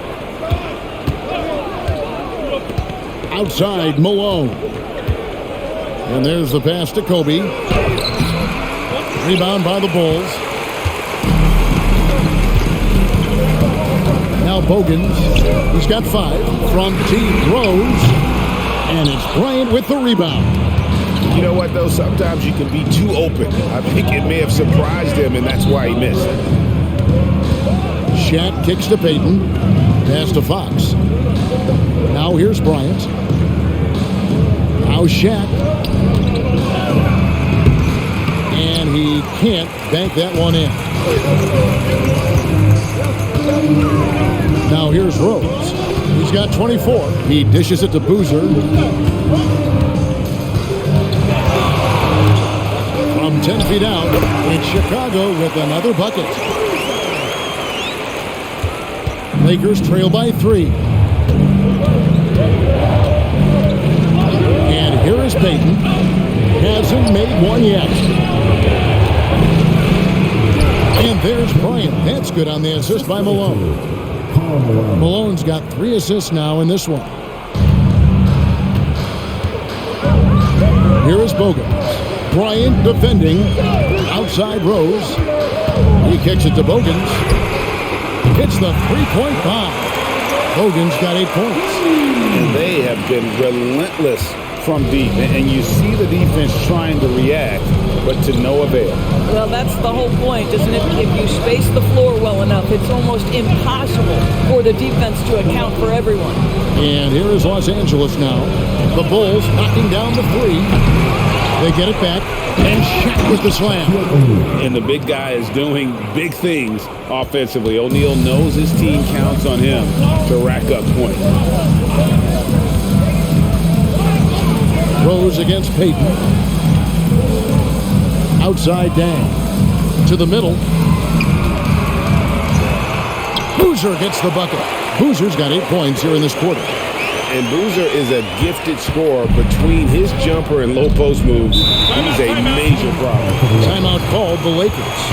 Outside, Malone. And there's the pass to Kobe. Rebound by the Bulls. Now Bogans. He's got 5 from deep. Rose. And it's Bryant with the rebound. You know what, though? Sometimes you can be too open. I think it may have surprised him, and that's why he missed. Shaq kicks to Payton. Pass to Fox. Now here's Bryant. Now Shaq. And he can't bank that one in. Now here's Rose. He's got 24. He dishes it to Boozer. From 10 feet out, it's Chicago with another bucket. Lakers trail by 3. And here is Payton. Hasn't made one yet. And there's Bryant. That's good on the assist by Malone. Malone's got 3 assists now in this one. Here is Bogans. Bryant defending. Outside Rose. He kicks it to Bogans. Hits the three-point bomb. Bogans got 8 points. And they have been relentless from deep. And you see the defense trying to react, but to no avail. Well, that's the whole point, isn't it? If you space the floor well enough, it's almost impossible for the defense to account for everyone. And here is Los Angeles now. The Bulls knocking down the 3. They get it back, and Shaq with the slam. And the big guy is doing big things offensively. O'Neal knows his team counts on him to rack up points. Rose against Payton. Outside Dang. To the middle. Boozer gets the bucket. Boozer's got 8 points here in this quarter. And Boozer is a gifted scorer. Between his jumper and low post moves, he's a major problem. Timeout called the Lakers.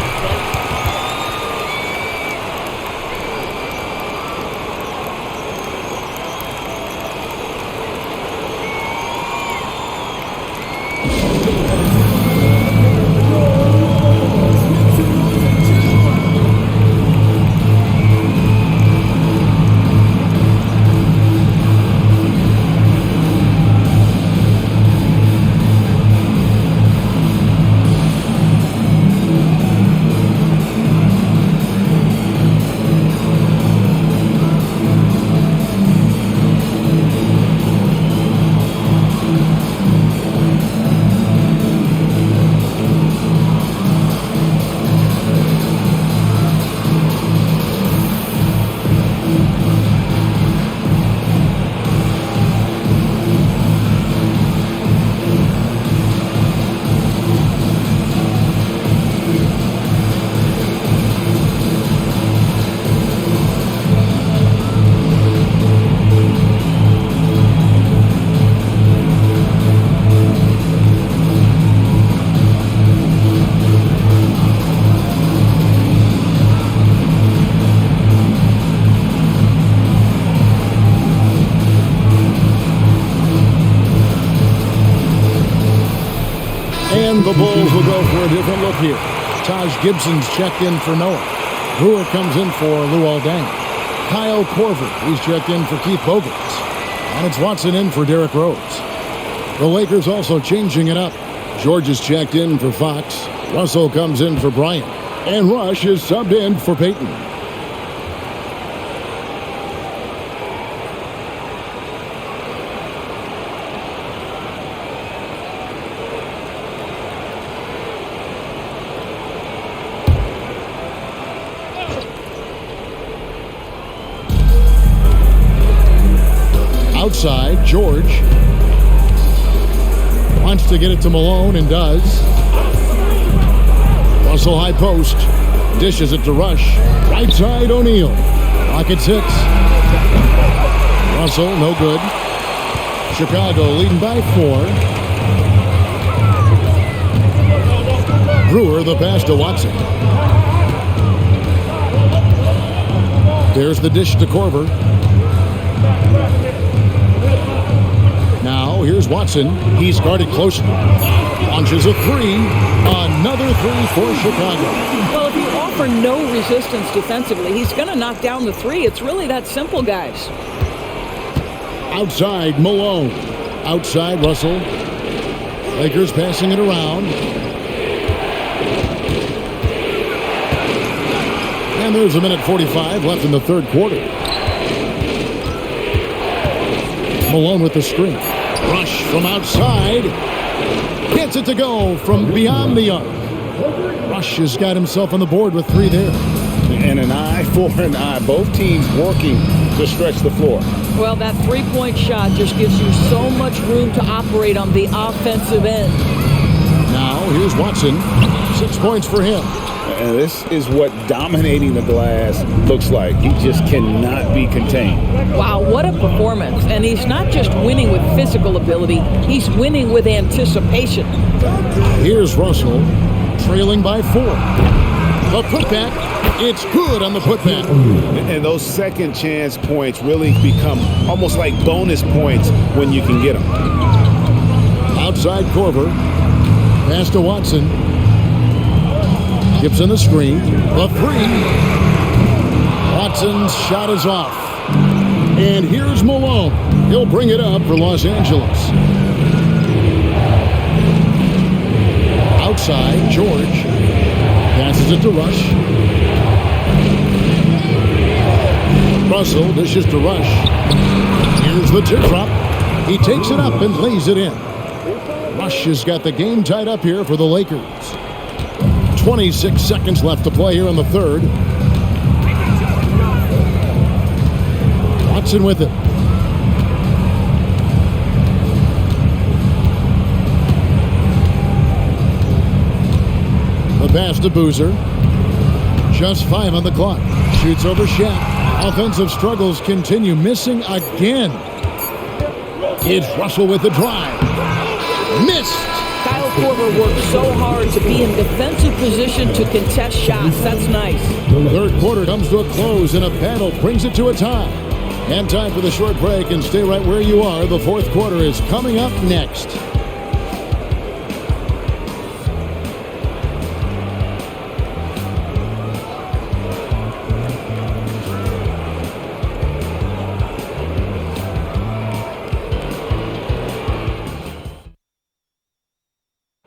And the Bulls will go for a different look here. Taj Gibson's checked in for Noah. Brewer comes in for Luol Deng. Kyle Korver, he's checked in for Keith Bogans. And it's Watson in for Derrick Rose. The Lakers also changing it up. George is checked in for Fox. Russell comes in for Bryant. And Rush is subbed in for Payton. Outside, George wants to get it to Malone and does. Russell high post, dishes it to Rush. Right side, O'Neal. Rockets hits. Russell, no good. Chicago leading by 4. Brewer, the pass to Watson. There's the dish to Korver. Watson. He's guarded closely. Launches a three. Another three for Chicago. Well, if you offer no resistance defensively, he's going to knock down the three. It's really that simple, guys. Outside, Malone. Outside, Russell. Lakers passing it around. And there's a minute 45 left in the third quarter. Malone with the screen. Rush from outside. Gets it to go from beyond the arc. Rush has got himself on the board with three there. And an eye for an eye. Both teams working to stretch the floor. Well, that three-point shot just gives you so much room to operate on the offensive end. Now, here's Watson. 6 points for him. And this is what dominating the glass looks like. He just cannot be contained. Wow, what a performance. And he's not just winning with physical ability, he's winning with anticipation. Here's Russell, trailing by 4. The putback, it's good on the putback. And those second chance points really become almost like bonus points when you can get them. Outside Korver, pass to Watson. Gibson the screen, the three. Watson's shot is off. And here's Malone. He'll bring it up for Los Angeles. Outside, George. Passes it to Rush. Russell dishes to Rush. Here's the teardrop. He takes it up and lays it in. Rush has got the game tied up here for the Lakers. 26 seconds left to play here in the third. Watson with it. The pass to Boozer. Just 5 on the clock. Shoots over Shaq. Offensive struggles continue. Missing again. It's Russell with the drive. Missed. Kyle Korver worked so hard to be in defensive position to contest shots. That's nice. The third quarter comes to a close, and a battle brings it to a tie. And time for the short break, and stay right where you are. The fourth quarter is coming up next.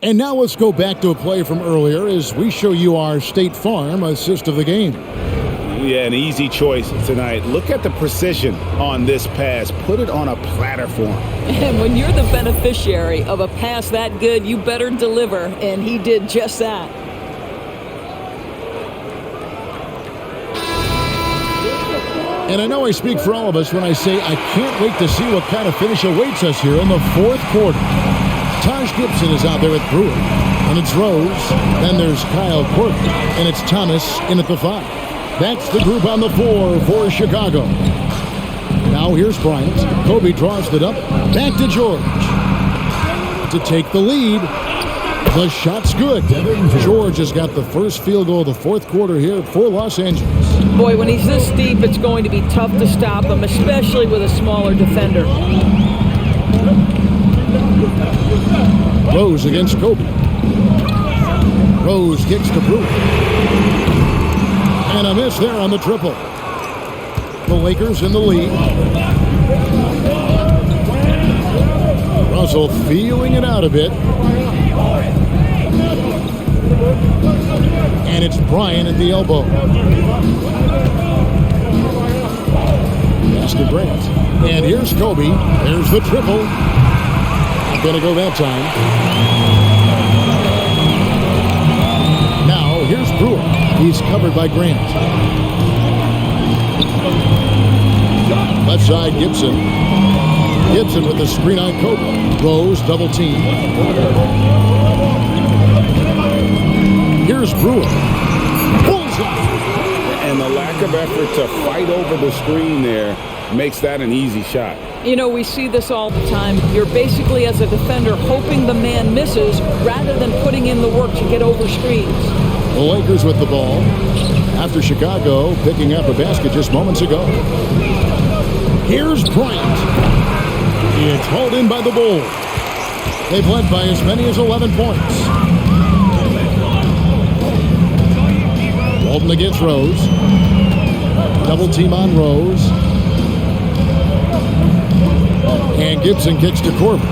And now let's go back to a play from earlier as we show you our State Farm assist of the game. Yeah, an easy choice tonight. Look at the precision on this pass. Put it on a platter for him. And when you're the beneficiary of a pass that good, you better deliver, and he did just that. And I know I speak for all of us when I say I can't wait to see what kind of finish awaits us here in the fourth quarter. Taj Gibson is out there at Brewer, and it's Rose. Then there's Kyle Korver, and it's Thomas in at the 5. That's the group on the floor for Chicago. Now here's Bryant. Kobe draws it up. Back to George to take the lead. The shot's good. George has got the first field goal of the fourth quarter here for Los Angeles. Boy, when he's this deep, it's going to be tough to stop him, especially with a smaller defender. Rose against Kobe. Rose kicks to Brewer. And a miss there on the triple. The Lakers in the lead. Russell feeling it out a bit. And it's Bryant at the elbow. Pass to Grant. And here's Kobe. There's the triple. Not going to go that time. Now here's Brewer. He's covered by Grant. Left side, Gibson. Gibson with the screen on Kobe. Rose, double team. Here's Brewer. Bullseye. And the lack of effort to fight over the screen there makes that an easy shot. You know, we see this all the time. You're basically, as a defender, hoping the man misses rather than putting in the work to get over screens. The Lakers with the ball after Chicago picking up a basket just moments ago. Here's Bryant. It's hauled in by the Bulls. They've led by as many as 11 points. Walton against Rose. Double team on Rose. And Gibson kicks to Corbin.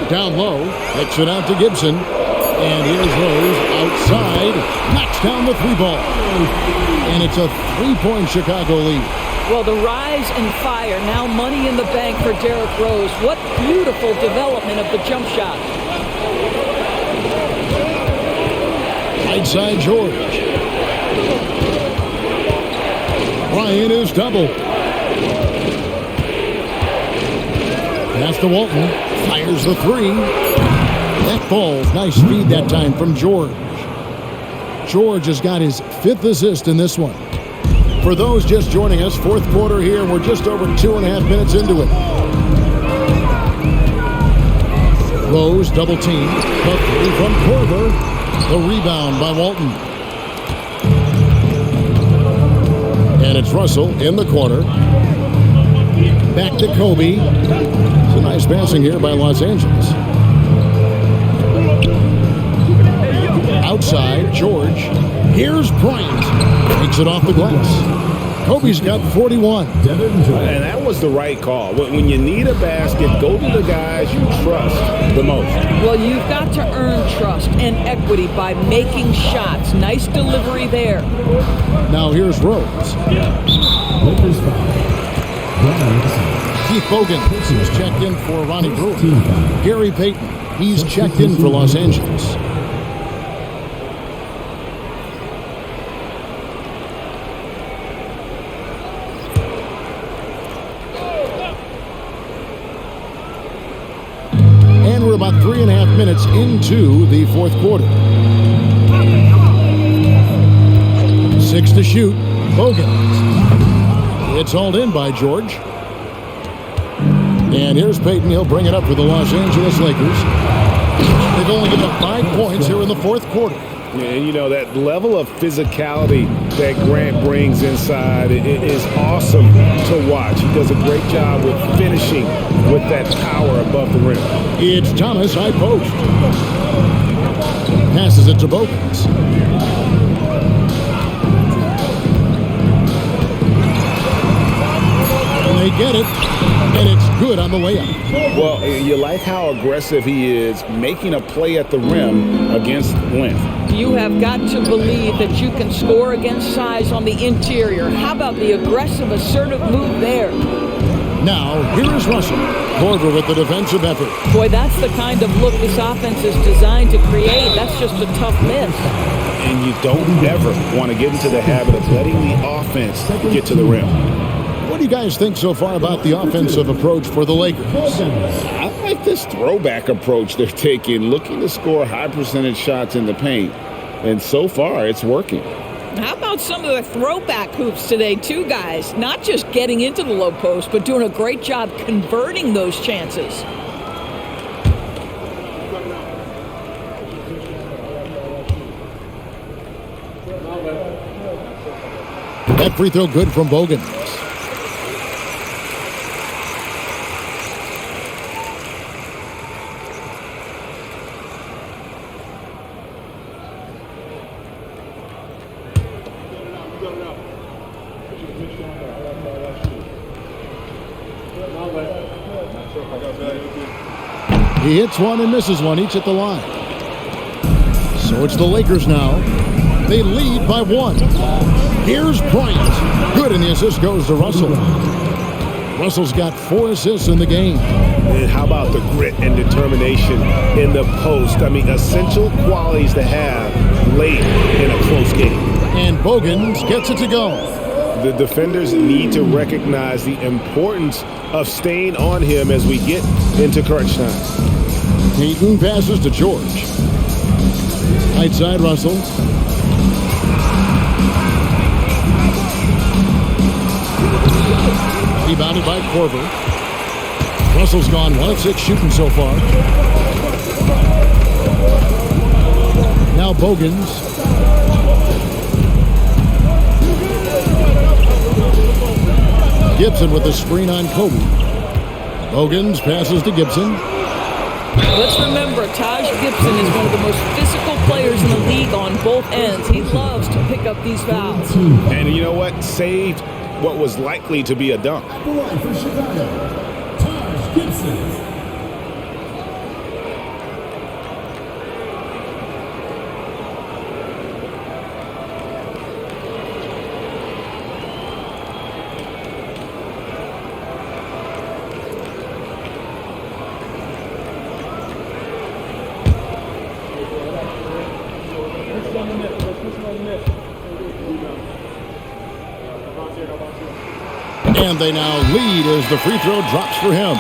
Down low, kicks it out to Gibson. And here's Rose outside. Knocks down the 3-ball. And it's a 3-point Chicago lead. Well, the rise and fire, now money in the bank for Derrick Rose. What beautiful development of the jump shot. Right side George. Ryan is double. Pass to Walton. Fires the 3. That falls. Nice feed that time from George. George has got his 5th assist in this one. For those just joining us, 4th quarter here. We're just over 2.5 minutes into it. Rose double team. The 3 from Korver. The rebound by Walton. And it's Russell in the corner. Back to Kobe. It's a nice passing here by Los Angeles. Outside, George. Here's Bryant. Takes it off the glass. Kobe's got 41. And that was the right call. When you need a basket, go to the guys you trust the most. Well, you've got to earn trust and equity by making shots. Nice delivery there. Now here's Rose. Lakers foul. Keith Bogan is checked in for Ronnie Brewer. Gary Payton, he's checked in for Los Angeles. And we're about 3.5 minutes into the 4th quarter. 6 to shoot. Bogan. It's hauled in by George. And here's Payton. He'll bring it up for the Los Angeles Lakers. They've only given up 5 points here in the 4th quarter. And, you know, that level of physicality that Grant brings inside is awesome to watch. He does a great job with finishing with that power above the rim. It's Thomas, high post. Passes it to Bogans. And they get it. And it's good on the layup. Well, you like how aggressive he is making a play at the rim against length. You have got to believe that you can score against size on the interior. How about the aggressive, assertive move there? Now, here is Russell. Korver with the defensive effort. Boy, that's the kind of look this offense is designed to create. That's just a tough miss. And you don't ever want to get into the habit of letting the offense get to the rim. What do you guys think so far about the offensive approach for the Lakers? I like this throwback approach they're taking, looking to score high percentage shots in the paint. And so far, it's working. How about some of the throwback hoops today, too, guys? Not just getting into the low post, but doing a great job converting those chances. That free throw good from Bogan. He hits one and misses one, each at the line. So it's the Lakers now. They lead by 1. Here's Bryant. Good, and the assist goes to Russell. Russell's got 4 assists in the game. And how about the grit and determination in the post? I mean, essential qualities to have late in a close game. And Bogans gets it to go. The defenders need to recognize the importance of staying on him as we get into crunch time. Payton passes to George. Right side, Russell. Rebounded by Korver. Russell's gone 1 of 6 shooting so far. Now Bogans. Gibson with the screen on Kobe. Bogans passes to Gibson. Let's remember, Taj Gibson is one of the most physical players in the league on both ends. He loves to pick up these fouls. And you know what? Saved what was likely to be a dunk. At the line for Chicago, Taj Gibson. And they now lead as the free throw drops for him.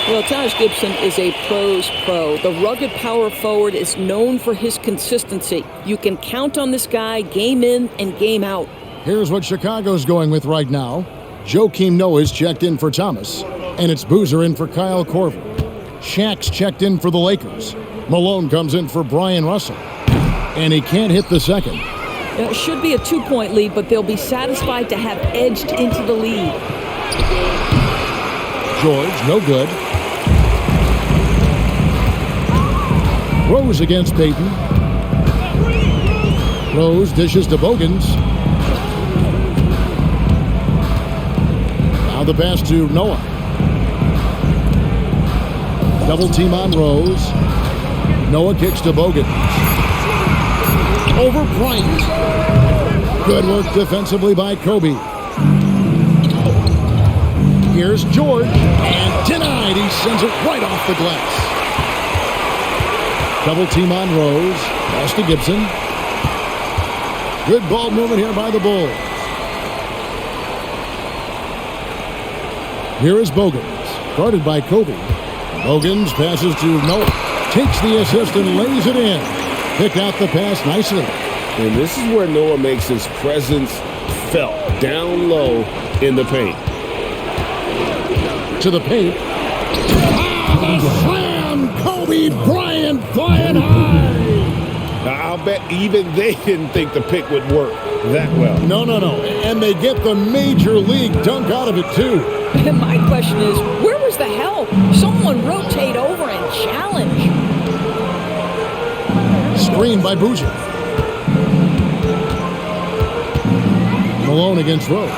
Well, Taj Gibson is a pro's pro. The rugged power forward is known for his consistency. You can count on this guy game in and game out. Here's what Chicago's going with right now. Joakim Noah's checked in for Thomas, and it's Boozer in for Kyle Korver. Shaq's checked in for the Lakers. Malone comes in for Brian Russell, and he can't hit the second. It should be a 2-point lead, but they'll be satisfied to have edged into the lead. George, no good. Rose against Payton. Rose dishes to Bogans. Now the pass to Noah. Double team on Rose. Noah kicks to Bogans. Over Bryant. Good work defensively by Kobe. Here's George, and denied. He sends it right off the glass. Double team on Rose. Pass to Gibson. Good ball movement here by the Bulls. Here is Bogans, guarded by Kobe. Bogans passes to Noah. Takes the assist and lays it in. Pick out the pass nicely. And this is where Noah makes his presence felt, down low in the paint. To the paint. Slam! Kobe Bryant flying high! Now, I'll bet even they didn't think the pick would work that well. No. And they get the major league dunk out of it, too. And my question is, where was the help? Someone rotate over and challenge. Screen by Boozer. Malone against Rose.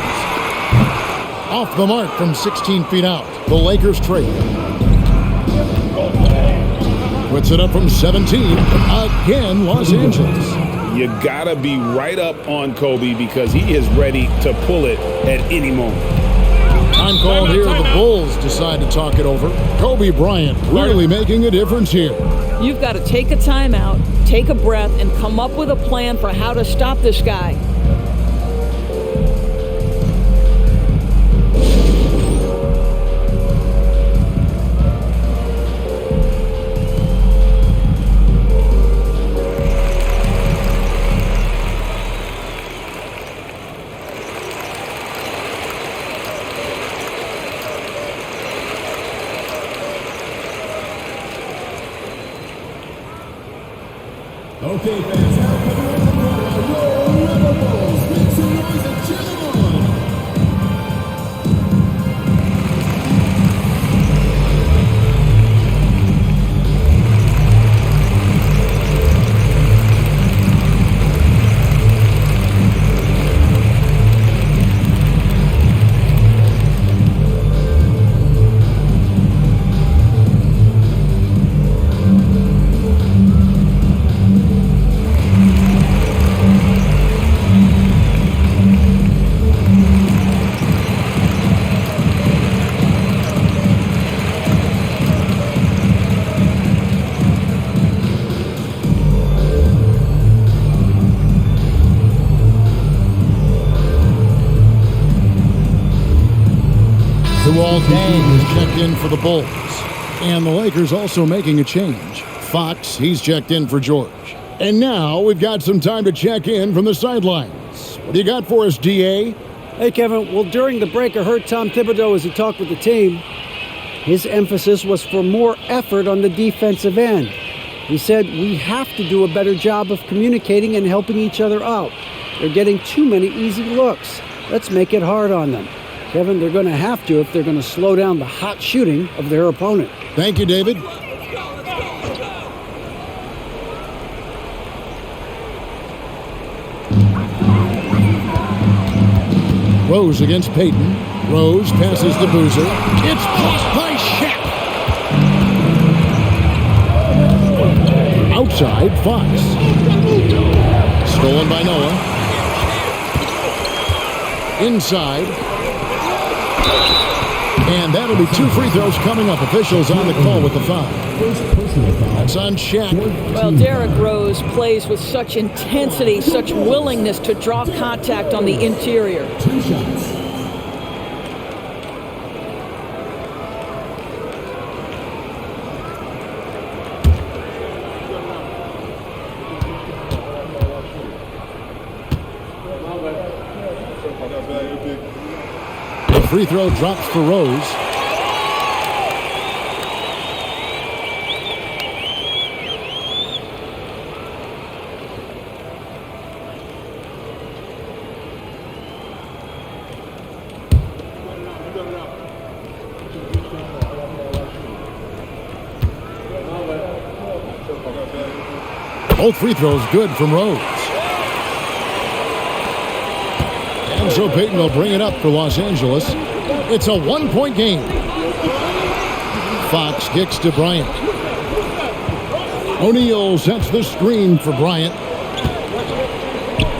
Off the mark from 16 feet out. The Lakers trade. Puts it up from 17. Again, Los Angeles. You gotta be right up on Kobe because he is ready to pull it at any moment. Time called here. The Bulls decide to talk it over. Kobe Bryant really making a difference here. You've got to take a timeout, take a breath, and come up with a plan for how to stop this guy. Okay, fans, now coming up from the Rebel Bulls. Make some noise and cheer them on. Luol Deng is checked in for the Bulls. And the Lakers also making a change. Fox, he's checked in for George. And now we've got some time to check in from the sidelines. What do you got for us, DA? Hey, Kevin. Well, during the break, I heard Tom Thibodeau as he talked with the team. His emphasis was for more effort on the defensive end. He said, we have to do a better job of communicating and helping each other out. They're getting too many easy looks. Let's make it hard on them. Kevin, they're going to have to if they're going to slow down the hot shooting of their opponent. Thank you, David. Rose against Payton. Rose passes to Boozer. It's blocked by Shaq. Outside, Fox. Stolen by Noah. Inside. And that'll be 2 free throws coming up. Officials on the call with the foul. That's on Shaq. Well, Derrick Rose plays with such intensity, such willingness to draw contact on the interior. 2 shots. The free throw drops for Rose. Both free throws good from Rose. And so Payton will bring it up for Los Angeles. It's a 1-point game. Fox kicks to Bryant. O'Neal sets the screen for Bryant.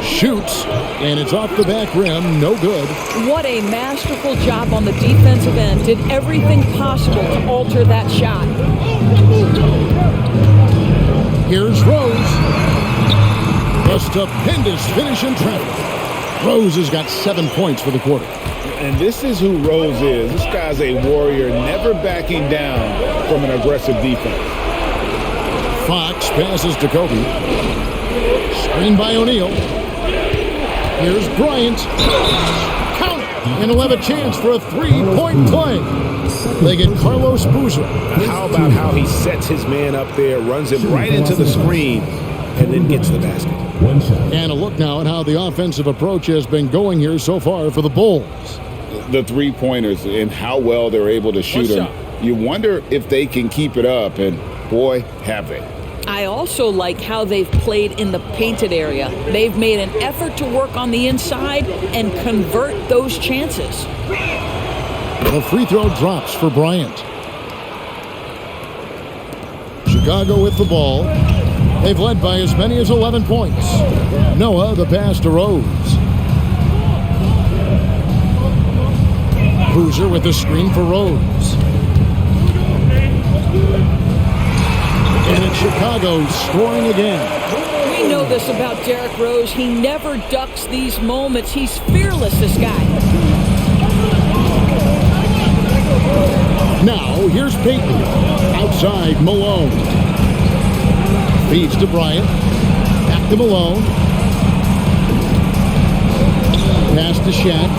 Shoots, and it's off the back rim. No good. What a masterful job on the defensive end. Did everything possible to alter that shot. Here's Rose. A stupendous finish in traffic. Rose has got 7 points for the quarter. And this is who Rose is. This guy's a warrior, never backing down from an aggressive defense. Fox passes to Kobe. Screen by O'Neal. Here's Bryant. Count it. And he'll have a chance for a 3-point play. They get Carlos Boozer. How about how he sets his man up there, runs him right into the screen, and then gets the basket. 1 shot. And a look now at how the offensive approach has been going here so far for the Bulls. The three-pointers and how well they're able to shoot them. You wonder if they can keep it up, and boy, have they. I also like how they've played in the painted area. They've made an effort to work on the inside and convert those chances. The free throw drops for Bryant. Chicago with the ball. They've led by as many as 11 points. Noah, the pass to Rose. Boozer with the screen for Rose. And it's Chicago scoring again. We know this about Derrick Rose. He never ducks these moments. He's fearless, this guy. Now, here's Payton. Outside, Malone. Feeds to Bryant. Back to Malone. Pass to Shaq.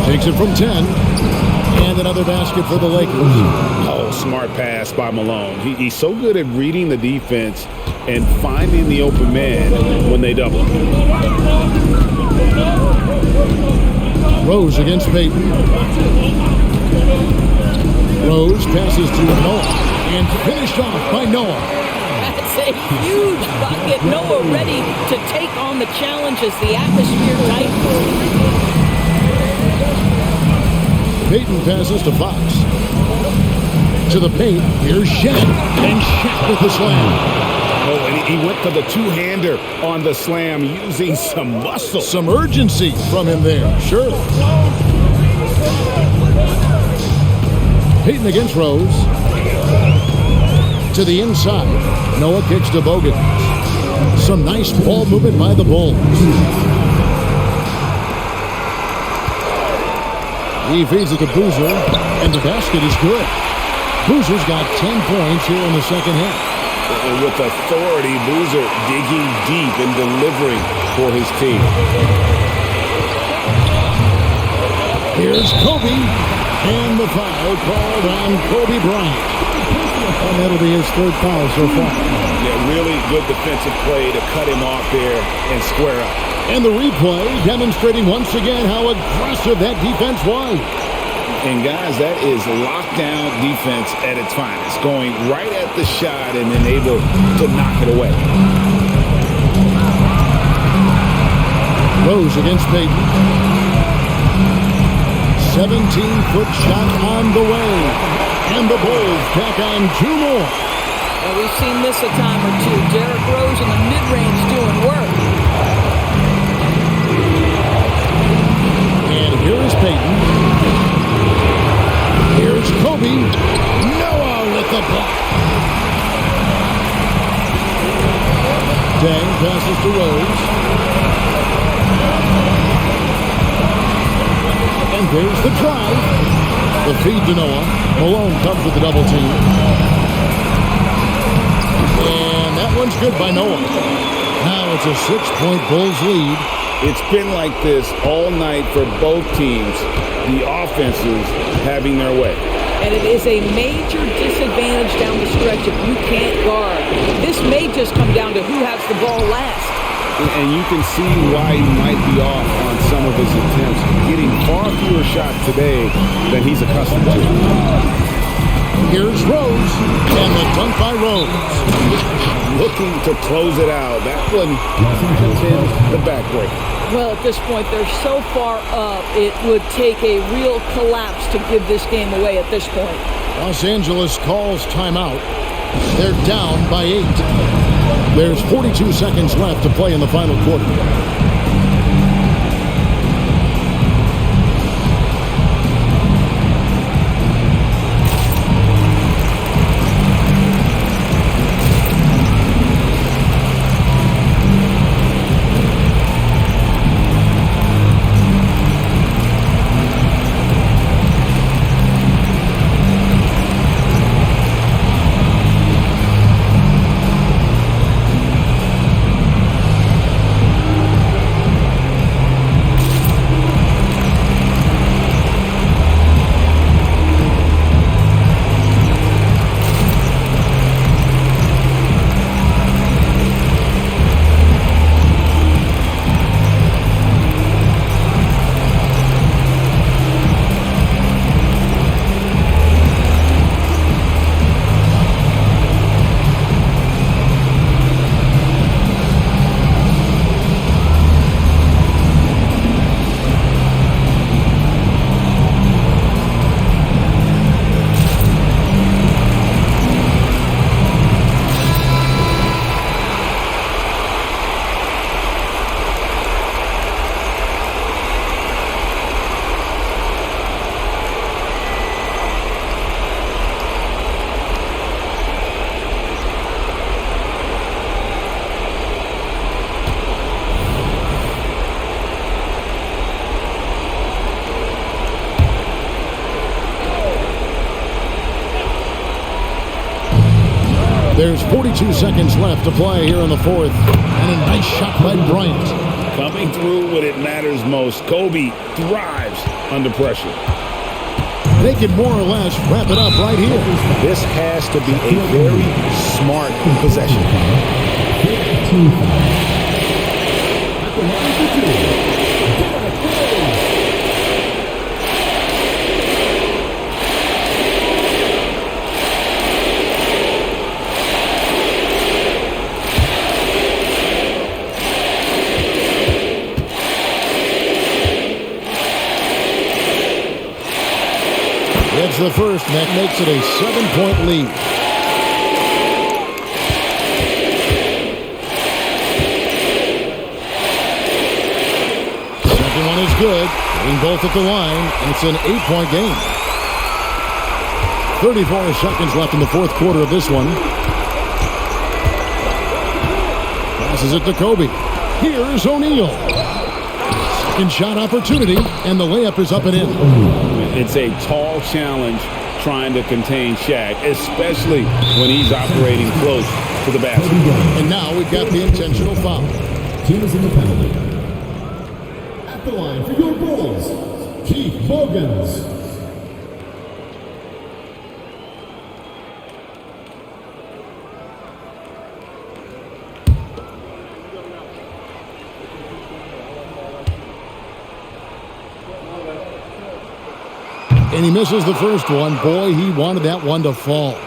Takes it from 10. And another basket for the Lakers. Oh, smart pass by Malone. He's so good at reading the defense and finding the open man when they double. Rose against Payton. Rose passes to Noah. And finished off by Noah. That's a huge bucket. Noah ready to take on the challenges. The atmosphere tightens. Payton passes to Fox. To the paint. Here's Shaq. And Shaq with the slam. Oh, and he went for the two-hander on the slam using some muscle. Some urgency from him there. Sure. Payton against Rose. To the inside. Noah kicks to Bogut. Some nice ball movement by the Bulls. He feeds it to Boozer, and the basket is good. Boozer's got 10 points here in the second half. And with authority, Boozer digging deep and delivering for his team. Here's Kobe, and the foul called on Kobe Bryant. And that'll be his third foul so far. Yeah, really good defensive play to cut him off there and square up. And the replay demonstrating once again how aggressive that defense was. And guys, that is lockdown defense at its finest. Going right at the shot and then able to knock it away. Rose against Payton. 17-foot shot on the way. And the Bulls tack on 2 more. Well, we've seen this a time or two. Derrick Rose in the mid-range doing work. And here is Peyton. Here's Kobe. Noah with the block. Deng passes to Rose. And there's the drive. The feed to Noah. Malone comes with the double team. And that one's good by Noah. Now it's a 6-point Bulls lead. It's been like this all night for both teams, the offenses having their way. And it is a major disadvantage down the stretch if you can't guard. This may just come down to who has the ball last. And you can see why he might be off on some of his attempts, getting far fewer shots today than he's accustomed to. Here's Rose, and the dunk by Rose. Looking to close it out. That one has been the backbreaker. Well, at this point, they're so far up, it would take a real collapse to give this game away at this point. Los Angeles calls timeout. They're down by 8. There's 42 seconds left to play in the final quarter. There's 42 seconds left to play here in the fourth. And a nice shot by Bryant. Coming through when it matters most. Kobe thrives under pressure. They can more or less wrap it up right here. This has to be a very smart possession. That's the first, and that makes it a 7-point lead. Second one is good. Getting both at the line, and it's an 8-point game. 34 seconds left in the fourth quarter of this one. Passes it to Kobe. Here's O'Neal. Second shot opportunity, and the layup is up and in. It's a tall challenge trying to contain Shaq, especially when he's operating close to the basket. And now we've got the intentional foul. Team is in the penalty. At the line for your Bulls, Keith Bogans. And he misses the first one. Boy, he wanted that one to fall.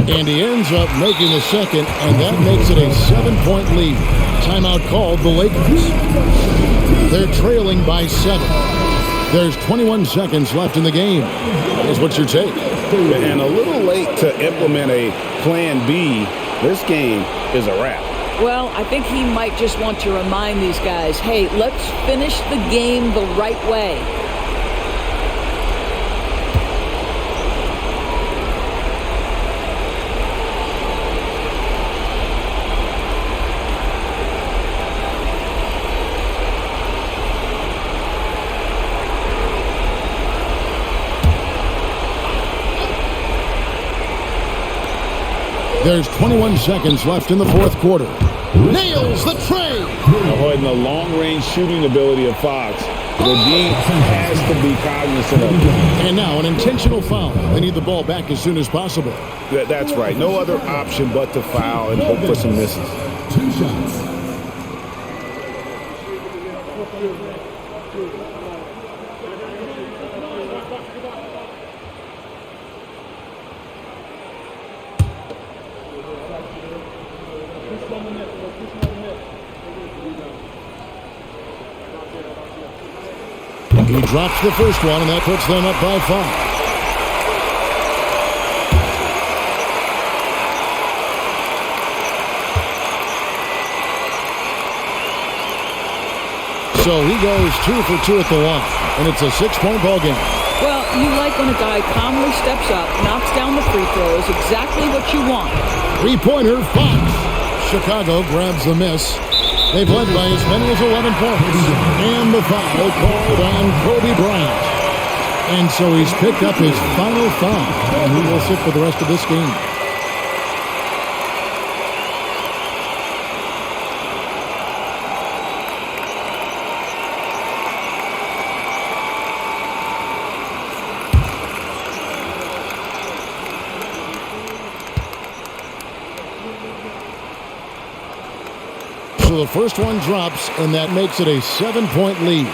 And he ends up making the second, and that makes it a 7-point lead. Timeout called the Lakers. They're trailing by 7. There's 21 seconds left in the game. Here's what's your take? And a little late to implement a plan B. This game is a wrap. Well, I think he might just want to remind these guys, hey, let's finish the game the right way. There's 21 seconds left in the fourth quarter. Nails the tray. Avoiding the long-range shooting ability of Fox. The D has to be cognizant of it. And now an intentional foul. They need the ball back as soon as possible. That's right. No other option but to foul and hope for some misses. 2 shots. He drops the first one, and that puts them up by 5. So he goes 2 for 2 at the line, and it's a 6-point ball game. Well, you like when a guy calmly steps up, knocks down the free throws, exactly what you want. 3-pointer, Fox. Chicago grabs the miss. They've led by as many as 11 points. And the foul called on Kobe Bryant. And so he's picked up his final foul, and he will sit for the rest of this game. So the first one drops, and that makes it a 7-point lead.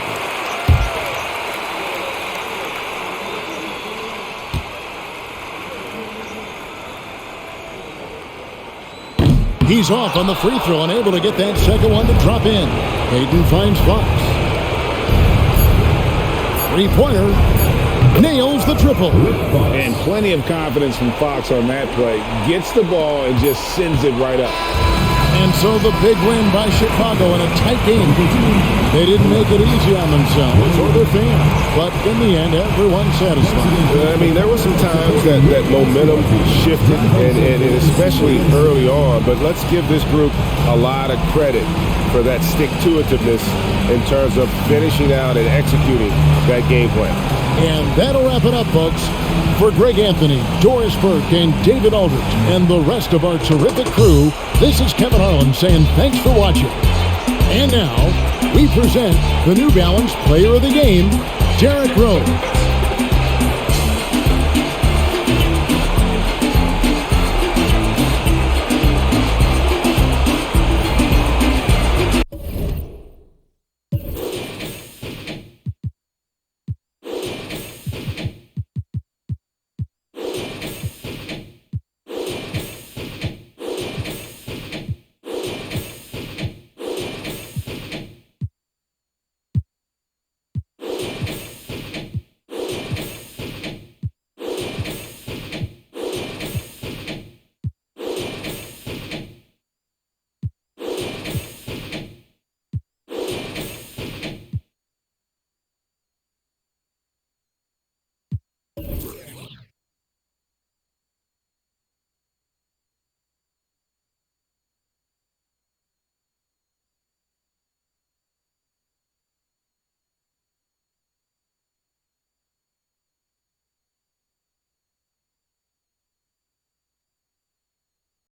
He's off on the free throw, unable to get that second one to drop in. Hayden finds Fox. 3-pointer. Nails the triple. And plenty of confidence from Fox on that play. Gets the ball and just sends it right up. And so the big win by Chicago in a tight game. They didn't make it easy on themselves or their fans, but in the end, everyone's satisfied. I mean, there were some times that momentum shifted, and especially early on, but let's give this group a lot of credit for that stick-to-itiveness in terms of finishing out and executing that game plan. And that'll wrap it up, folks. For Greg Anthony, Doris Burke, and David Aldridge, and the rest of our terrific crew, this is Kevin Harlan saying thanks for watching. And now, we present the New Balance Player of the Game, Derrick Rose.